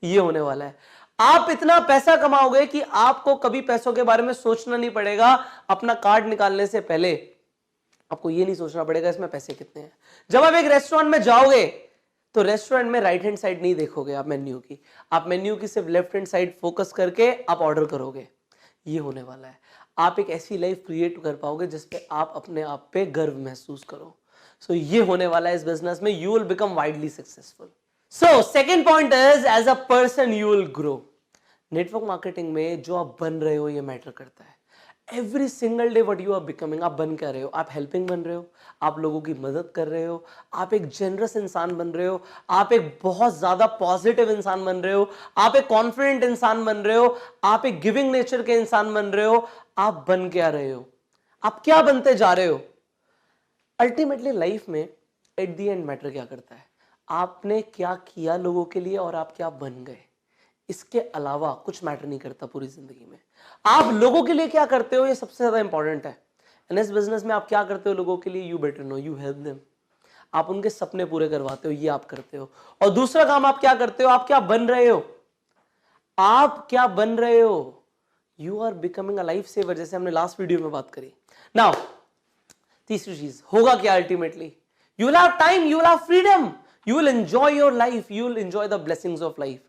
ये होने वाला है। आप इतना पैसा कमाओगे कि आपको कभी पैसों के बारे में सोचना नहीं पड़ेगा। अपना कार्ड निकालने से पहले आपको ये नहीं सोचना पड़ेगा इसमें पैसे कितने हैं। जब आप एक रेस्टोरेंट में जाओगे तो रेस्टोरेंट में राइट हैंड साइड नहीं देखोगे आप मेन्यू की, आप मेन्यू की सिर्फ लेफ्ट हैंड साइड फोकस करके आप ऑर्डर करोगे। ये होने वाला है। आप एक ऐसी लाइफ क्रिएट कर पाओगे जिसपे आप अपने आप पे गर्व महसूस करो। सो ये होने वाला है इस बिजनेस में, you will become widely successful. So second point is as a person you will grow. Network marketing में जो आप बन रहे हो ये मैटर करता है। Every single day what you are becoming, आप बन क्या रहे हो? आप हेल्पिंग बन रहे हो, आप लोगों की मदद कर रहे हो, आप एक जेनरस इंसान बन रहे हो, आप एक बहुत ज्यादा पॉजिटिव इंसान बन रहे हो, आप एक कॉन्फिडेंट इंसान बन रहे हो, आप एक गिविंग नेचर के इंसान बन रहे हो। आप बन क्या रहे हो? आप क्या बनते जा रहे हो? अल्टीमेटली लाइफ में एट दी एंड मैटर क्या करता है? आपने क्या किया लोगों के लिए और आप क्या बन गए। इसके अलावा कुछ मैटर नहीं करता पूरी जिंदगी में। आप लोगों के लिए क्या करते हो ये सबसे ज्यादा इंपॉर्टेंट है। एंड इस बिजनेस में आप क्या करते हो लोगों के लिए, you better know, you help them. आप उनके सपने पूरे करवाते हो, ये आप करते हो। और दूसरा काम आप क्या करते हो, आप क्या बन रहे हो? आप क्या बन रहे हो? You are becoming a life saver, जैसे हमने लास्ट वीडियो में बात करी। नाउ तीसरी चीज होगा क्या ultimately? You will have time, you will have freedom, you will enjoy your life, you will enjoy the blessings of life.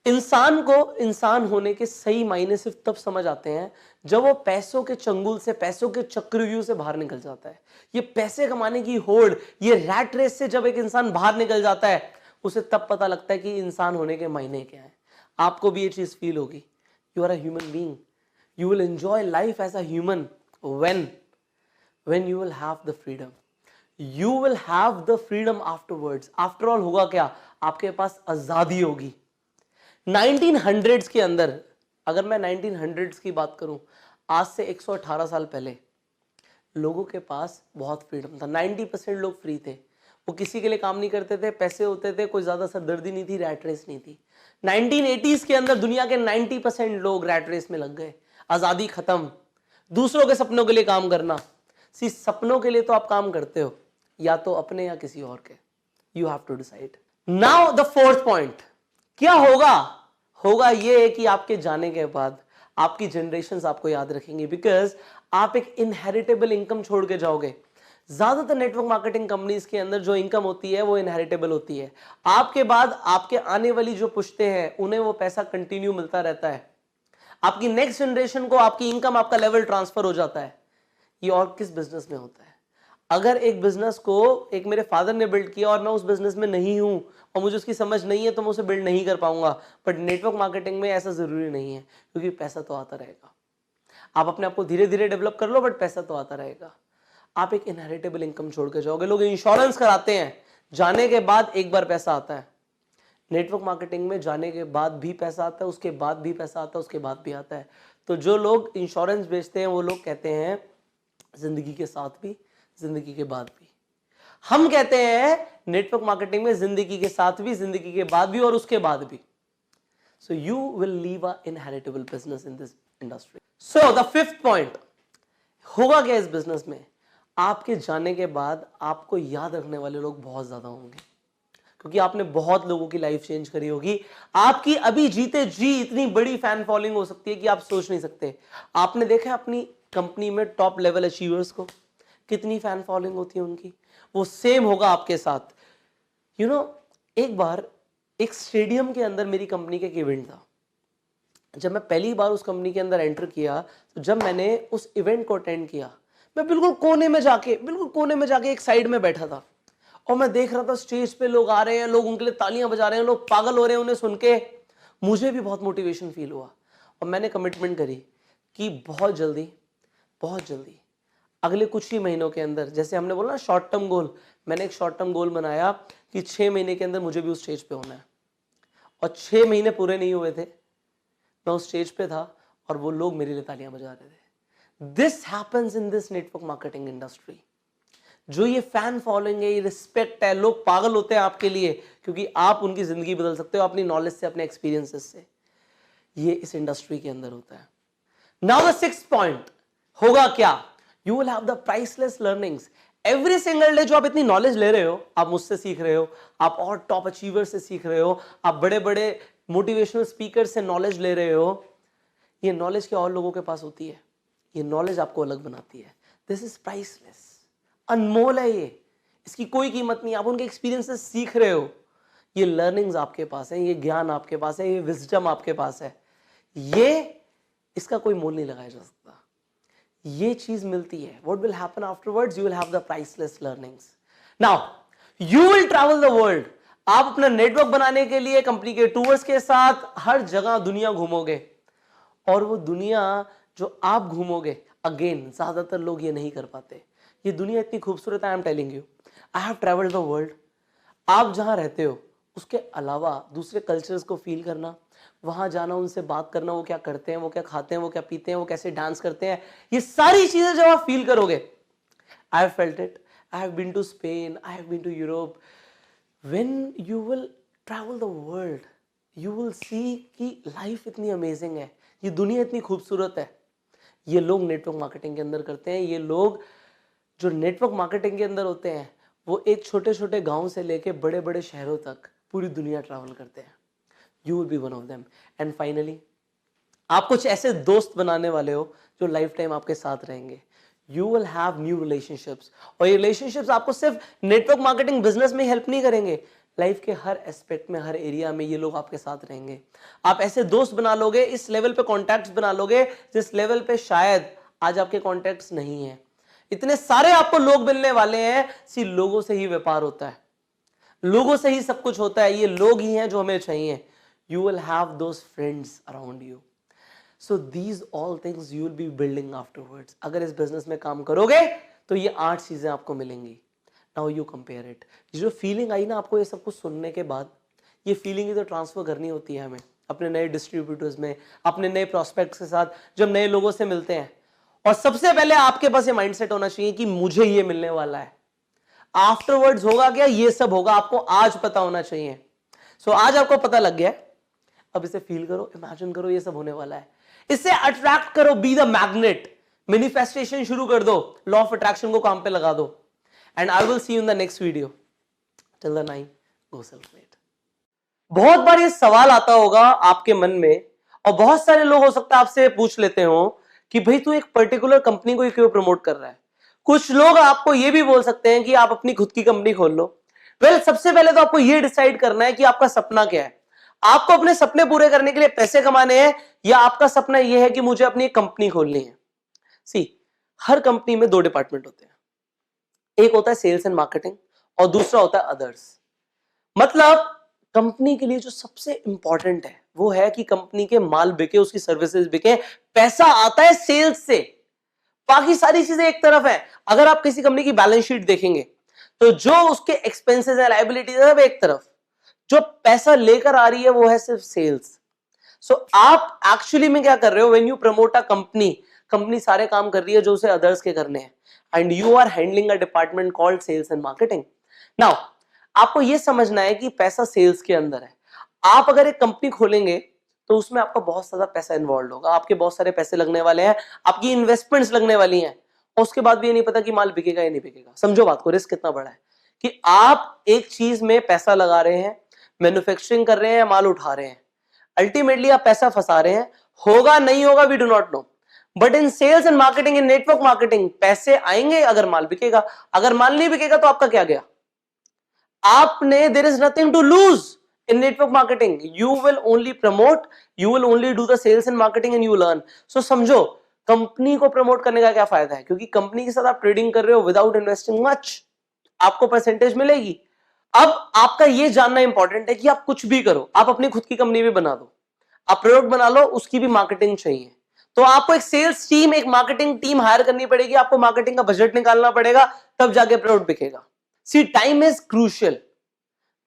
इंसान को इंसान होने के सही मायने सिर्फ तब समझ आते हैं जब वो पैसों के चंगुल से, पैसों के चक्रव्यूह से बाहर निकल जाता है। ये पैसे कमाने की होड़, ये रैट रेस से जब एक इंसान बाहर निकल जाता है, उसे तब पता लगता है कि इंसान होने के मायने क्या है। आपको भी ये चीज फील होगी। You are a human being, you will enjoy life as a human when you will have the freedom, you will have the freedom afterwards। After all होगा क्या? आपके पास आजादी होगी। 1900s के अंदर, अगर मैं 1900s की बात करूं, आज से 118 साल पहले लोगों के पास बहुत फ्रीडम था। 90% लोग फ्री थे। वो किसी के लिए काम नहीं करते थे, पैसे होते थे, कोई ज्यादा सरदर्दी नहीं थी, रैट रेस नहीं थी। 1980s के अंदर दुनिया के 90% लोग रैट रेस में लग गए, आजादी खत्म, दूसरों के सपनों के लिए काम करना। सपनों के लिए तो आप काम करते हो, या तो अपने या किसी और के, you have to decide. Now the fourth point, क्या होगा? होगा ये कि आपके जाने के बाद आपकी जनरेशंस आपको याद रखेंगे, बिकॉज आप एक इनहेरिटेबल इनकम छोड़ के जाओगे। ज्यादातर नेटवर्क मार्केटिंग कंपनीज के अंदर जो इनकम होती है वो इनहेरिटेबल होती है। आपके बाद आपके आने वाली जो पुश्ते हैं उन्हें वो पैसा कंटिन्यू मिलता रहता है, आपकी नेक्स्ट जनरेशन को आपकी इनकम, आपका लेवल ट्रांसफर हो जाता है। ये और किस बिजनेस में होता है? अगर एक बिजनेस को एक मेरे फादर ने बिल्ड किया और मैं उस बिजनेस में नहीं हूं और मुझे उसकी समझ नहीं है तो मैं उसे बिल्ड नहीं कर पाऊंगा। बट नेटवर्क मार्केटिंग में ऐसा जरूरी नहीं है, क्योंकि पैसा तो आता रहेगा। आप अपने आप को धीरे धीरे डेवलप कर लो, बट पैसा तो आता रहेगा। आप एक इनहेरिटेबल इनकम छोड़ के जाओगे। लोग इंश्योरेंस कराते हैं, जाने के बाद एक बार पैसा आता है। नेटवर्क मार्केटिंग में जाने के बाद भी पैसा आता है, उसके बाद भी पैसा आता है, उसके बाद भी आता है। तो जो लोग इंश्योरेंस बेचते हैं वो लोग कहते हैं जिंदगी के साथ भी, जिंदगी के बाद भी। हम कहते हैं नेटवर्क मार्केटिंग में जिंदगी के साथ भी, जिंदगी के बाद भी और उसके बाद भी। So you will leave a inheritable business in this industry. So the fifth point, होगा क्या इस बिजनेस में? आपके जाने के बाद आपको याद रखने वाले लोग बहुत ज्यादा होंगे, क्योंकि आपने बहुत लोगों की लाइफ चेंज करी होगी। आपकी अभी जीते जी इतनी बड़ी फैन फॉलोइंग हो सकती है कि आप सोच नहीं सकते। आपने देखा अपनी कंपनी में टॉप लेवल अचीवर्स को, कितनी फैन फॉलोइंग होती है उनकी। वो सेम होगा आपके साथ। यू नो, एक बार एक स्टेडियम के अंदर मेरी कंपनी का एक इवेंट था। जब मैं पहली बार उस कंपनी के अंदर एंटर किया, तो जब मैंने उस इवेंट को अटेंड किया, मैं बिल्कुल कोने में जाके एक साइड में बैठा था और मैं देख रहा था स्टेज पे लोग आ रहे हैं, लोग उनके लिए तालियां बजा रहे हैं, लोग पागल हो रहे हैं उन्हें सुन के। मुझे भी बहुत मोटिवेशन फील हुआ और मैंने कमिटमेंट करी कि बहुत जल्दी अगले कुछ ही महीनों के अंदर, जैसे हमने बोला ना शॉर्ट टर्म गोल, मैंने एक शॉर्ट टर्म गोल बनाया कि 6 महीने के अंदर मुझे भी उस स्टेज पे होना है। और 6 महीने पूरे नहीं हुए थे, मैं उस स्टेज पे था और वो लोग मेरे लिए तालियां बजा रहे थे। This happens in this network marketing industry. जो ये फैन फॉलोइंग है, ये रिस्पेक्ट है, लोग पागल होते हैं आपके लिए, क्योंकि आप उनकी जिंदगी बदल सकते हो अपनी नॉलेज से, अपने एक्सपीरियंसेस से। ये इस इंडस्ट्री के अंदर होता है। नाउ द सिक्स्थ पॉइंट, होगा क्या? You will have the priceless learnings. Every single day जो आप इतनी नॉलेज ले रहे हो, आप मुझसे सीख रहे हो, आप और टॉप अचीवर से सीख रहे हो, आप बड़े बड़े मोटिवेशनल स्पीकर से नॉलेज ले रहे हो, ये नॉलेज क्या और लोगों के पास होती है? ये नॉलेज आपको अलग बनाती है। दिस इज प्राइसलेस, अनमोल है ये, इसकी कोई कीमत नहीं। आप उनके एक्सपीरियंस से सीख रहे हो, ये लर्निंग्स आपके पास है, ये ज्ञान आपके पास है, ये विजडम आपके पास है, ये इसका कोई मोल नहीं लगाया जा सकता। ये चीज मिलती है। What will happen afterwards? You will have the priceless learnings. Now you will travel the world. आप अपना नेटवर्क बनाने के लिए कंपनी के टूर्स के साथ हर जगह दुनिया घूमोगे, और वो दुनिया जो आप घूमोगे, अगेन ज्यादातर लोग ये नहीं कर पाते। ये दुनिया इतनी खूबसूरत है, I am telling you, I have travelled the world. आप जहां रहते हो उसके अलावा दूसरे कल्चर्स को फील करना, वहां जाना, उनसे बात करना, वो क्या करते हैं, वो क्या खाते हैं, वो क्या पीते हैं, वो कैसे डांस करते हैं, ये सारी चीजें जब आप फील करोगे, I have felt it, I have been to Spain, I have been to Europe. When you will travel the world, you will see कि लाइफ इतनी अमेजिंग है, ये दुनिया इतनी खूबसूरत है। ये लोग नेटवर्क मार्केटिंग के अंदर करते हैं। ये लोग जो नेटवर्क मार्केटिंग के अंदर होते हैं, वो एक छोटे छोटे गांव से लेके बड़े बड़े शहरों तक पूरी दुनिया ट्रैवल करते हैं। You will B one of them. And finally, आप कुछ ऐसे दोस्त बनाने वाले हो जो लाइफ टाइम आपके साथ रहेंगे। You will have new relationships, और ये रिलेशनशिप्स आपको सिर्फ नेटवर्क मार्केटिंग बिजनेस में हेल्प नहीं करेंगे, लाइफ के हर एस्पेक्ट में, हर एरिया में ये लोग आपके साथ रहेंगे। आप ऐसे दोस्त बना लोगे, इस लेवल पे कॉन्टैक्ट्स बना लोगे जिस लेवल पे शायद आज आपके कॉन्टैक्ट्स नहीं है। इतने सारे आपको लोग मिलने वाले हैं। सी लोगों से ही व्यापार होता है, लोगों से ही सब कुछ होता है। ये लोग ही हैं जो हमें चाहिए। You will have those friends around you. So these all things you will B building afterwards. अगर इस बिजनेस में काम करोगे तो ये 8 चीजें आपको मिलेंगी। Now you compare it. जो फीलिंग आई ना आपको ये सब कुछ सुनने के बाद, ये फीलिंग ही तो ट्रांसफर करनी होती है हमें अपने नए डिस्ट्रीब्यूटर्स में, अपने नए प्रोस्पेक्ट्स के साथ जब नए लोगों से मिलते हैं। और सबसे पहले आपके पास ये माइंडसेट होना चाहिए कि मुझे ये मिलने वाला है। आफ्टरवर्ड्स होगा क्या, ये सब होगा, आपको आज पता होना चाहिए। सो आज आपको पता लग गया, अब इसे फील करो, इमेजिन करो, ये सब होने वाला है। इसे अट्रैक्ट करो, बी द मैग्नेट, मैनिफेस्टेशन शुरू कर दो, लॉ ऑफ अट्रैक्शन को काम पे लगा दो। And I will see you in the next video. Till the time, go self made. बहुत बार ये सवाल आता होगा आपके मन में, और बहुत सारे लोग हो सकता है आपसे पूछ लेते हो कि भाई तू एक पर्टिकुलर कंपनी को क्यों प्रमोट कर रहा है। कुछ लोग आपको ये भी बोल सकते हैं कि आप अपनी खुद की कंपनी खोल लो। सबसे पहले तो आपको ये डिसाइड करना है कि आपका सपना क्या है। आपको अपने सपने पूरे करने के लिए पैसे कमाने हैं, या आपका सपना यह है कि मुझे अपनी एक कंपनी खोलनी है। सी, हर कंपनी में दो डिपार्टमेंट होते हैं, एक होता है सेल्स एंड मार्केटिंग और दूसरा होता है अदर्स। मतलब कंपनी के लिए जो सबसे इंपॉर्टेंट है वो है कि कंपनी के माल बिके, उसकी सर्विसेज बिके, पैसा आता है सेल्स से। बाकी सारी चीजें एक तरफ है। अगर आप किसी कंपनी की बैलेंस शीट देखेंगे तो जो उसके एक्सपेंसेस है, लायबिलिटीज है, वो एक तरफ, जो पैसा लेकर आ रही है वो है सिर्फ सेल्स। सो आप एक्चुअली में क्या कर रहे हो, when you promote a company, company सारे काम कर रही है जो उसे अदर्स के करने हैं, and you are handling a department called sales and marketing. Now आपको यह समझना है कि पैसा सेल्स के अंदर है। आप अगर एक कंपनी खोलेंगे तो उसमें आपका बहुत सारा पैसा इन्वॉल्व होगा, आपके बहुत सारे पैसे लगने वाले हैं, आपकी इन्वेस्टमेंट्स लगने वाली हैं, और उसके बाद भी ये नहीं पता कि माल बिकेगा या नहीं बिकेगा। समझो बात को, रिस्क कितना बड़ा है कि आप एक चीज में पैसा लगा रहे हैं, मैन्युफैक्चरिंग कर रहे हैं, माल उठा रहे हैं, अल्टीमेटली आप पैसा फंसा रहे हैं, होगा नहीं होगा we do not know. But in sales and marketing, in network marketing, पैसे आएंगे अगर माल बिकेगा, अगर माल नहीं बिकेगा तो आपका क्या गया। आपने, there is nothing to lose in network marketing, you will only promote, you will only do the sales and marketing and you learn. So समझो कंपनी को प्रमोट करने का क्या फायदा है, क्योंकि कंपनी के साथ आप ट्रेडिंग कर रहे हो विदाउट इन्वेस्टिंग मच, आपको परसेंटेज मिलेगी। अब आपका यह जानना इंपॉर्टेंट है कि आप कुछ भी करो, आप अपनी खुद की कंपनी भी बना दो, आप प्रोडक्ट बना लो, उसकी भी मार्केटिंग चाहिए, तो आपको एक सेल्स टीम, एक मार्केटिंग टीम हायर करनी पड़ेगी, आपको मार्केटिंग का बजट निकालना पड़ेगा, तब जाके प्रोडक्ट बिकेगा। सी, टाइम इज क्रूशियल,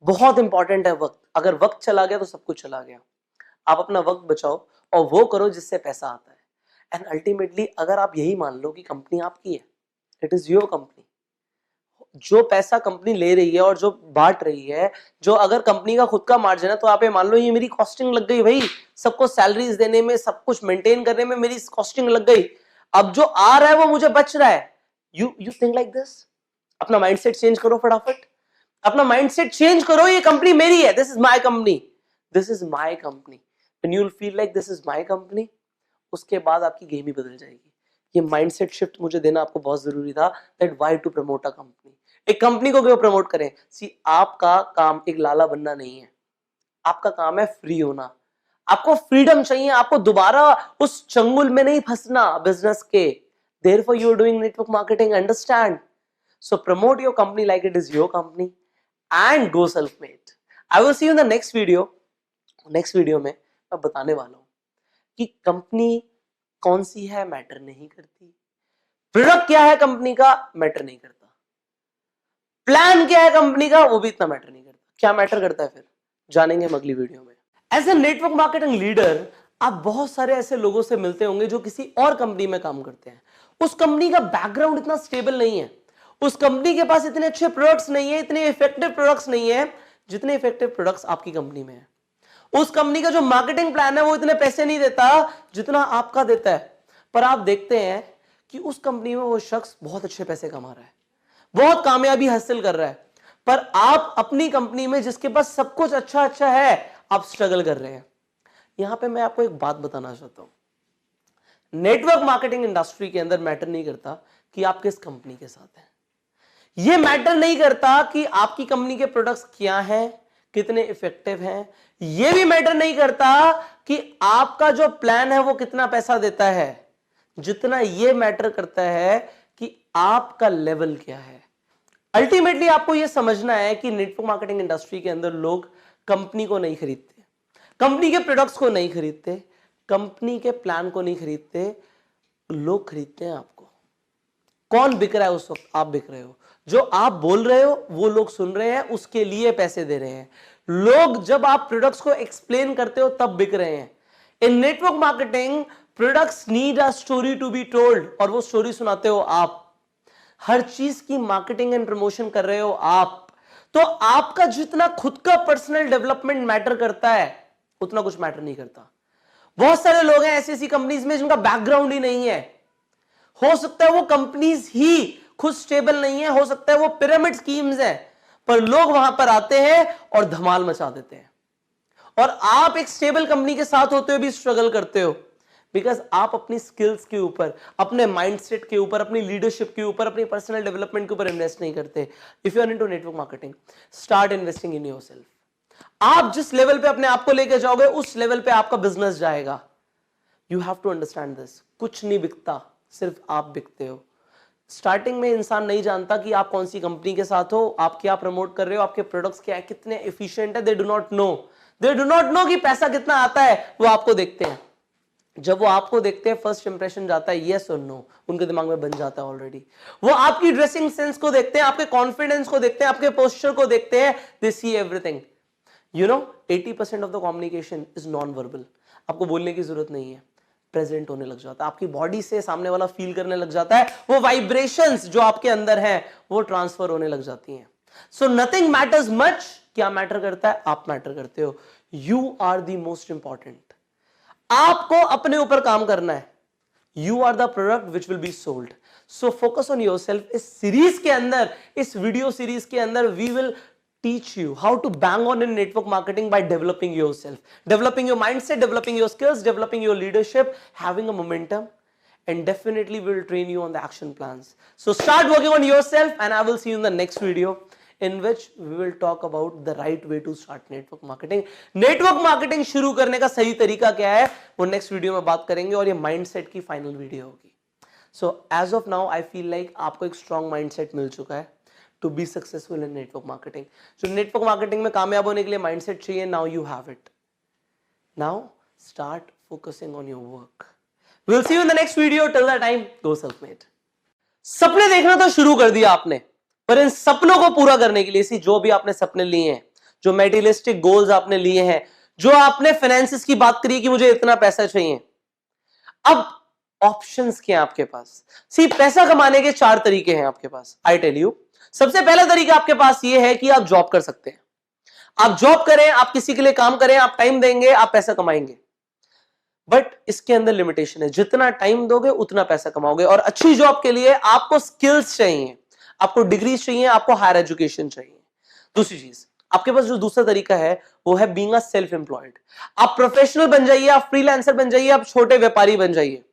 बहुत इंपॉर्टेंट है वक्त। अगर वक्त चला गया तो सब कुछ चला गया। आप अपना वक्त बचाओ और वो करो जिससे पैसा आता है। एंड अल्टीमेटली अगर आप यही मान लो कि कंपनी आपकी है, इट इज योर कंपनी, जो पैसा कंपनी ले रही है और जो बांट रही है, जो अगर कंपनी का खुद का मार्जिन है तो आप ये मान लो ये मेरी कॉस्टिंग लग गई भाई, सबको सैलरीज देने में, सब कुछ मेंटेन करने में मेरी कॉस्टिंग लग गई, अब जो आ रहा है वो मुझे बच रहा है। You think like this. अपना माइंडसेट चेंज करो फटाफट, अपना माइंडसेट चेंज करो, ये कंपनी मेरी है, this is my company, this is my company. When you will feel like this is my company, उसके बाद आपकी गेम ही बदल जाएगी। ये माइंडसेट शिफ्ट मुझे देना आपको बहुत जरूरी था, that why to promote a company. एक कंपनी को क्यों प्रमोट करें। सी, आपका काम एक लाला बनना नहीं है, आपका काम है फ्री होना। आपको फ्रीडम चाहिए, आपको दोबारा उस चंगुल में नहीं फंसना बिजनेस के। Therefore you are doing network marketing, understand. So promote your company like it is your company and go self made. I will see you in the next video. Next video में मैं बताने वाला हूं कि company कौन सी है matter नहीं करती, प्रोडक्ट क्या है कंपनी का मैटर नहीं करता, प्लान क्या है कंपनी का वो भी इतना मैटर नहीं करता। क्या मैटर करता है फिर, जानेंगे हम अगली वीडियो में। As a network marketing leader आप बहुत सारे ऐसे लोगों से मिलते होंगे जो किसी और कंपनी में काम करते हैं। उस कंपनी का बैकग्राउंड इतना स्टेबल नहीं है, उस कंपनी के पास इतने अच्छे प्रोडक्ट्स नहीं है, इतने इफेक्टिव प्रोडक्ट्स नहीं है जितने इफेक्टिव प्रोडक्ट्स आपकी कंपनी में है। उस कंपनी का जो मार्केटिंग प्लान है वो इतने पैसे नहीं देता जितना आपका देता है। पर आप देखते हैं कि उस कंपनी में वो शख्स बहुत अच्छे पैसे कमा रहा है, बहुत कामयाबी हासिल कर रहा है, पर आप अपनी कंपनी में जिसके पास सब कुछ अच्छा अच्छा है, आप स्ट्रगल कर रहे हैं। यहां पे मैं आपको एक बात बताना चाहता हूं, नेटवर्क मार्केटिंग इंडस्ट्री के अंदर मैटर नहीं करता कि आप किस कंपनी के साथ हैं, यह मैटर नहीं करता कि आपकी कंपनी के प्रोडक्ट्स क्या हैं, कितने इफेक्टिव हैं, यह भी मैटर नहीं करता कि आपका जो प्लान है वो कितना पैसा देता है। जितना यह मैटर करता है कि आपका लेवल क्या है। अल्टीमेटली आपको यह समझना है कि नेटवर्क मार्केटिंग इंडस्ट्री के अंदर लोग कंपनी को नहीं खरीदते, कंपनी के प्रोडक्ट्स को नहीं खरीदते, कंपनी के प्लान को नहीं खरीदते, लोग खरीदते हैं आपको। कौन बिक रहा है उस वक्त, आप बिक रहे हो। जो आप बोल रहे हो वो लोग सुन रहे हैं, उसके लिए पैसे दे रहे हैं लोग। जब आप प्रोडक्ट्स को एक्सप्लेन करते हो तब बिक रहे हैं। In network marketing products need a story to be told, और वो स्टोरी सुनाते हो आप। हर चीज की मार्केटिंग एंड प्रमोशन कर रहे हो आप, तो आपका जितना खुद का पर्सनल डेवलपमेंट मैटर करता है उतना कुछ मैटर नहीं करता। बहुत सारे लोग हैं ऐसी ऐसी कंपनीज में जिनका बैकग्राउंड ही नहीं है। हो सकता है वो कंपनीज ही खुद स्टेबल नहीं है, हो सकता है वो पिरामिड स्कीम्स हैं, पर लोग वहां पर आते हैं और धमाल मचा देते हैं। और आप एक स्टेबल कंपनी के साथ होते हुए भी स्ट्रगल करते हो, बिकॉज आप अपनी स्किल्स के ऊपर, अपने माइंडसेट के ऊपर, अपनी लीडरशिप के ऊपर, अपनी पर्सनल डेवलपमेंट के ऊपर इन्वेस्ट नहीं करते। If you are into network marketing, start investing in yourself. आप जिस लेवल पे अपने आप को लेकर जाओगे उस लेवल पे आपका बिजनेस जाएगा। You have to understand this. कुछ नहीं बिकता, सिर्फ आप बिकते हो। स्टार्टिंग में इंसान नहीं जानता कि आप कौन सी कंपनी के साथ हो, आप क्या प्रमोट कर रहे हो, आपके प्रोडक्ट्स क्या है, कितने एफिशिएंट है। They do not no, they do not no कि पैसा कितना आता है। वो आपको देखते हैं, जब वो आपको देखते हैं फर्स्ट इंप्रेशन जाता है यस और नो, उनके दिमाग में बन जाता है ऑलरेडी। वो आपकी ड्रेसिंग सेंस को देखते हैं, आपके कॉन्फिडेंस को देखते हैं, आपके पोस्चर को देखते हैं। They see everything. You know 80% of the communication is non verbal. आपको बोलने की जरूरत नहीं है, प्रेजेंट होने लग जाता है। आपकी बॉडी से सामने वाला फील करने लग जाता है, वो वाइब्रेशंस जो आपके अंदर हैं वो ट्रांसफर होने लग जाती हैं। So nothing matters much. क्या मैटर करता है? आप मैटर करते हो। You are the most important. आपको अपने ऊपर काम करना है। You are the product which will be sold. So focus on yourself. इस सीरीज के अंदर, इस वीडियो सीरीज के अंदर we will teach you how to bang on in network marketing by developing yourself, developing your mindset, developing your skills, developing your leadership, having a momentum, and definitely will train you on the action plans. So start working on yourself, and I will see you in the next video in which we will talk about the right way to start network marketing. Network marketing शुरू करने का सही तरीका क्या है वो next video में बात करेंगे, और ये माइंडसेट की फाइनल वीडियो होगी। So as of now I feel like आपको एक स्ट्रॉन्ग माइंडसेट मिल चुका है to be successful in network marketing. So network marketing में कामयाब होने के लिए mindset चाहिए। Now you have it. Now start focusing on your work. We'll see you in the next video. Till that time, go self-made. सपने देखना तो शुरू कर दिया आपने, पर इन सपनों को पूरा करने के लिए जो भी आपने सपने लिए हैं, जो मेटीरियलिस्टिक गोल्स आपने लिए हैं, जो आपने फाइनेंसिस की बात करी कि मुझे इतना पैसा चाहिए, अब ऑप्शंस क्या हैं आपके पास? सी पैसा कमाने के 4 तरीके हैं आपके पास। आई टेल यू, सबसे पहला तरीका आपके पास यह है कि आप जॉब कर सकते हैं। आप जॉब करें, आप किसी के लिए काम करें, आप टाइम देंगे, आप पैसा कमाएंगे। बट इसके अंदर लिमिटेशन है, जितना टाइम दोगे उतना पैसा कमाओगे। और अच्छी जॉब के लिए आपको स्किल्स चाहिए, आपको डिग्रीज चाहिए, आपको हायर एजुकेशन चाहिए। दूसरी चीज आपके पास जो दूसरा तरीका है वो है बीइंग अ सेल्फ एम्प्लॉयड। आप प्रोफेशनल बन जाइए, आप फ्रीलांसर बन जाइए, आप छोटे व्यापारी बन जाइए।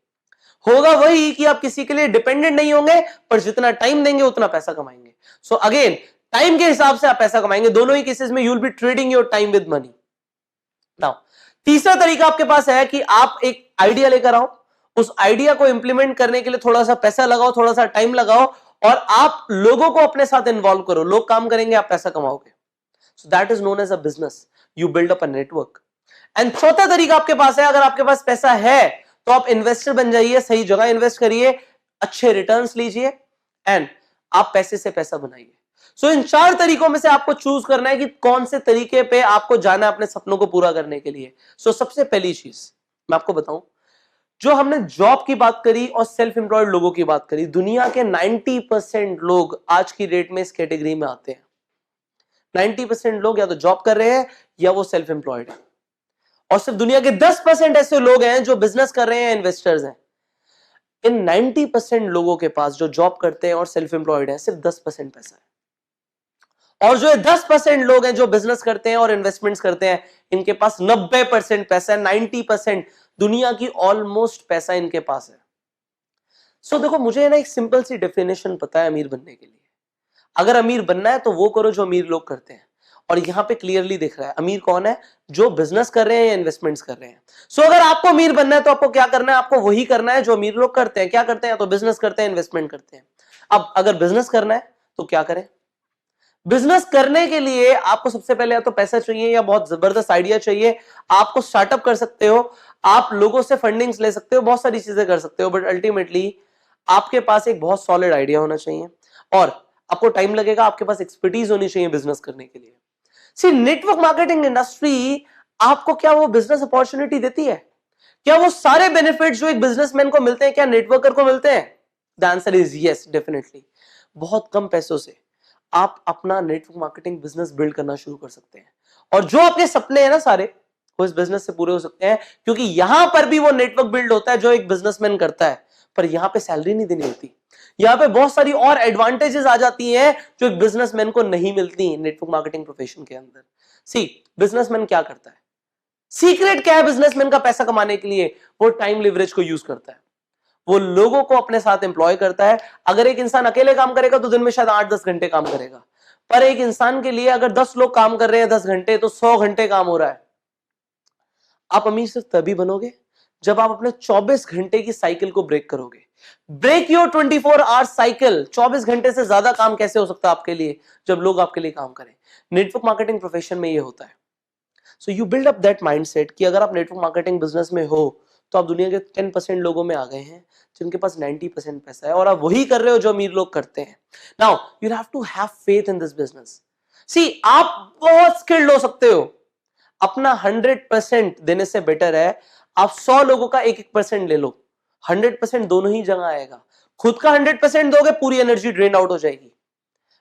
होगा वही कि आप किसी के लिए डिपेंडेंट नहीं होंगे, पर जितना टाइम देंगे उतना पैसा कमाएंगे। सो अगेन, टाइम के हिसाब से आप पैसा कमाएंगे। दोनों ही केसेस में you will B trading your time with money. Now तीसरा तरीका आपके पास है कि आप एक आइडिया लेकर आओ, उस आइडिया को इंप्लीमेंट करने के लिए थोड़ा सा पैसा लगाओ, थोड़ा सा टाइम लगाओ, और आप लोगों को अपने साथ इन्वॉल्व करो। लोग काम करेंगे, आप पैसा कमाओगे। So that is known as a business. You build up a network. And चौथा तरीका आपके पास है, अगर आपके पास पैसा है तो आप इन्वेस्टर बन जाइए, सही जगह इन्वेस्ट करिए, अच्छे रिटर्न्स लीजिए, एंड आप पैसे से पैसा बनाइए। सो इन 4 तरीकों में से आपको चूज करना है कि कौन से तरीके पे आपको जाना है अपने सपनों को पूरा करने के लिए। सो सबसे पहली चीज मैं आपको बताऊं, जो हमने जॉब की बात करी और सेल्फ एम्प्लॉयड लोगों की बात करी, दुनिया के 90% लोग आज की डेट में इस कैटेगरी में आते हैं। 90% लोग या तो जॉब कर रहे हैं या वो सेल्फ एम्प्लॉयड है, और सिर्फ दुनिया के 10% ऐसे लोग हैं जो बिजनेस कर रहे हैं, इन्वेस्टर्स हैं। इन 90% लोगों के पास जो जॉब करते हैं और सेल्फ एम्प्लॉयड हैं, सिर्फ 10% पैसा है। और जो 10% लोग हैं जो बिजनेस करते हैं और इन्वेस्टमेंट्स करते हैं, इनके पास 90% पैसा है। 90% दुनिया की ऑलमोस्ट पैसा इनके पास है। सो देखो, मुझे ना एक सिंपल सी डेफिनेशन पता है अमीर बनने के लिए। अगर अमीर बनना है तो वो करो जो अमीर लोग करते हैं, और यहां पे क्लियरली दिख रहा है अमीर कौन है, जो बिजनेस कर रहे हैं या इन्वेस्टमेंट्स कर रहे हैं। सो अगर आपको अमीर बनना है तो आपको क्या करना है, आपको वही करना है जो अमीर लोग करते हैं। क्या करते हैं? तो बिजनेस करते हैं, इन्वेस्टमेंट करते हैं। अब अगर बिजनेस करना है तो क्या करें? बिजनेस करने के लिए आपको सबसे पहले या तो पैसा चाहिए या बहुत जबरदस्त आइडिया चाहिए। आपको स्टार्टअप कर सकते हो, आप लोगों से फंडिंग्स ले सकते हो, बहुत सारी चीजें कर सकते हो, बट अल्टीमेटली आपके पास एक बहुत सॉलिड आइडिया होना चाहिए, और आपको टाइम लगेगा, आपके पास एक्सपर्टीज होनी चाहिए बिजनेस करने के लिए। सी नेटवर्क मार्केटिंग इंडस्ट्री आपको क्या वो बिजनेस अपॉर्चुनिटी देती है? क्या वो सारे बेनिफिट्स जो एक बिजनेसमैन को मिलते हैं क्या नेटवर्कर को मिलते हैं? The answer is yes, definitely. बहुत कम पैसों से आप अपना नेटवर्क मार्केटिंग बिजनेस बिल्ड करना शुरू कर सकते हैं। और जो आपके सपने हैं ना सारे, वो इस बिजनेस से पूरे हो सकते हैं, क्योंकि यहां पर भी वो नेटवर्क बिल्ड होता है जो एक बिजनेसमैन करता है, पर यहां पे सैलरी नहीं देनी होती। यहां पे बहुत सारी और एडवांटेजेस आ जाती हैं जो एक बिजनेसमैन को नहीं मिलती नेटवर्क मार्केटिंग प्रोफेशन के अंदर। सी, बिजनेसमैन क्या करता है, सीक्रेट क्या है बिजनेसमैन का पैसा कमाने के लिए? वो टाइम लिवरेज को यूज करता है, वो लोगों को अपने साथ एम्प्लॉय करता है। अगर एक इंसान अकेले काम करेगा तो दिन में शायद 8-10 घंटे काम करेगा, पर एक इंसान के लिए अगर 10 लोग काम कर रहे हैं 10 घंटे, तो 100 घंटे काम हो रहा है। आप अमीर सिर्फ तभी बनोगे जब आप अपने 24 घंटे की साइकिल को ब्रेक करोगे। Break your 24 our cycle. 24 घंटे से ज्यादा काम कैसे हो सकता है आपके लिए जब लोग आपके लिए काम करें? नेटवर्क मार्केटिंग प्रोफेशन में ये होता है। So you build up that mindset कि अगर आप नेटवर्क मार्केटिंग बिजनेस में हो तो आप दुनिया के 10% लोगों में आ गए हैं जिनके पास 90% पैसा है, और आप वही कर रहे हो जो अमीर लोग करते हैं। Now you have to have faith in this business. See, आप बहुत स्किल्ड हो सकते हो, अपना 100% देने से बेटर है आप 100 लोगों का 1-1% ले लो। 100% दोनों ही जगह आएगा। खुद का 100% दोगे, पूरी एनर्जी ड्रेन आउट हो जाएगी।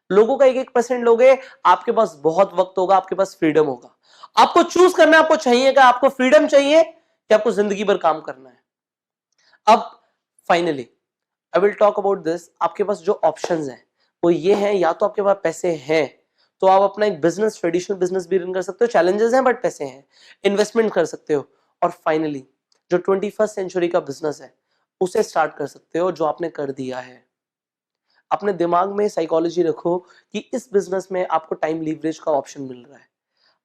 लोगों का 1-1% लोगे, आपके पास बहुत वक्त होगा, आपके पास फ्रीडम होगा। आपको चूज करना है, आपको चाहिए क्या? आपको फ्रीडम चाहिए कि आपको जिंदगी भर काम करना है? अब finally I will talk about this. आपके पास जो ऑप्शंस हैं वो ये हैं, या तो आपके पास पैसे हैं तो आप अपना एक बिजनेस, ट्रेडिशनल बिजनेस भी रन कर सकते हो, चैलेंजेस हैं बट पैसे हैं, इन्वेस्टमेंट कर सकते हो, और फाइनली जो 21st सेंचुरी का बिजनेस है उसे स्टार्ट कर सकते हो जो आपने कर दिया है। अपने दिमाग में साइकोलॉजी रखो कि इस बिजनेस में आपको टाइम लीवरेज का ऑप्शन मिल रहा है,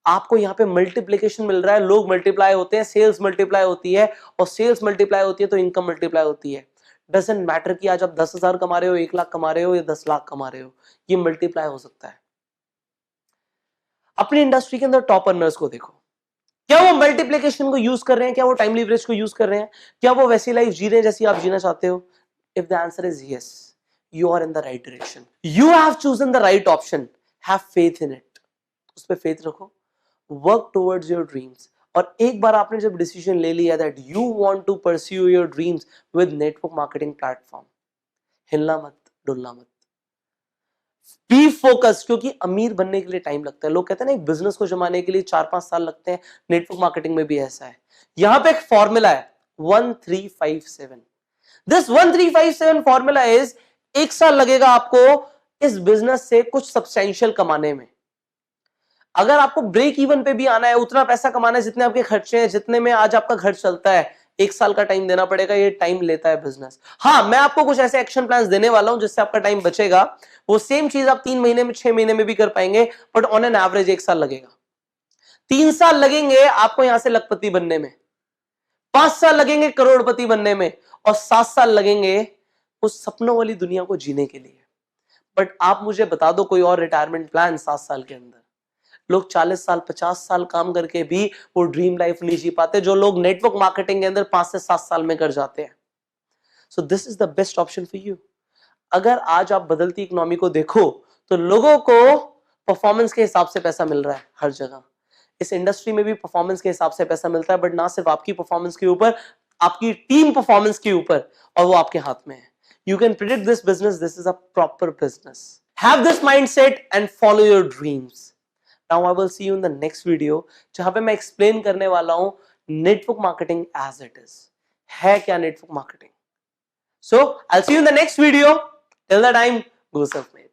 आपको यहाँ पे मल्टीप्लिकेशन मिल रहा है, लोग मल्टीप्लाई होते हैं, सेल्स मल्टीप्लाई होती है, और सेल्स मल्टीप्लाई होती है तो इनकम मल्टीप्लाई होती है। डजंट मैटर कि आज आप 10,000 कमा रहे हो, 1 लाख कमा रहे हो या 10 लाख कमा रहे हो, ये मल्टीप्लाई हो सकता है। अपनी इंडस्ट्री के अंदर टॉप अर्नर्स को देखो, क्या वो मल्टीप्लिकेशन को यूज कर रहे हैं? क्या वो टाइम लीवरेज को यूज कर रहे हैं? क्या वो वैसी लाइफ जी रहे हैं जैसी आप जीना चाहते हो? If the answer is yes, you are in the right direction, you have chosen the right option, have faith in it, उस पे फेथ रखो, वर्क टुवर्ड्स योर ड्रीम्स। और एक बार आपने जब डिसीजन ले लिया that you want to pursue your dreams with network marketing platform, हिलना मत, डुलना मत, बी फोकस। क्योंकि अमीर बनने के लिए टाइम लगता है। लोग कहते हैं ना एक बिजनेस को जमाने के लिए 4-5 साल लगते हैं, नेटवर्क मार्केटिंग में भी ऐसा है। यहां पे एक फॉर्मूला है 1357। दिस 1357 फॉर्मूला इज, 1 साल लगेगा आपको इस बिजनेस से कुछ सब्सटेंशियल कमाने में। अगर आपको ब्रेक इवन पे भी आना है, उतना पैसा कमाना है जितने आपके खर्चे हैं, जितने में आज आपका घर चलता है, 1 साल का टाइम देना पड़ेगा। ये टाइम लेता है बिजनेस। हाँ, मैं आपको कुछ ऐसे एक्शन प्लान्स देने वाला हूं जिससे आपका टाइम बचेगा। वो सेम चीज आप 3 महीने में, 6 महीने में भी कर पाएंगे, बट ऑन एन एवरेज 1 साल लगेगा। 3 साल लगेंगे आपको यहां से लखपति बनने में, 5 साल लगेंगे करोड़पति बनने में, और 7 साल लगेंगे उस सपनों वाली दुनिया को जीने के लिए। बट आप मुझे बता दो कोई और रिटायरमेंट प्लान 7 साल के अंदर। लोग 40 साल, 50 साल काम करके भी वो ड्रीम लाइफ नहीं जी पाते जो लोग नेटवर्क मार्केटिंग के अंदर 5 से 7 साल में कर जाते हैं। So this is the best option for you. अगर आज आप बदलती इकोनॉमी को देखो तो लोगों को परफॉर्मेंस के हिसाब से पैसा मिल रहा है हर जगह। इस इंडस्ट्री में भी परफॉर्मेंस के हिसाब से पैसा मिलता है, बट ना सिर्फ आपकी परफॉर्मेंस के ऊपर, आपकी टीम परफॉर्मेंस के ऊपर, और वो आपके हाथ में है। You can predict this business, this is a proper business. Have this mindset and follow your dreams. Now I will see you in the next video जहां पे मैं एक्सप्लेन करने वाला हूं network marketing as it is है क्या network marketing. So I'll see you in the next video. Till the time, go surf me.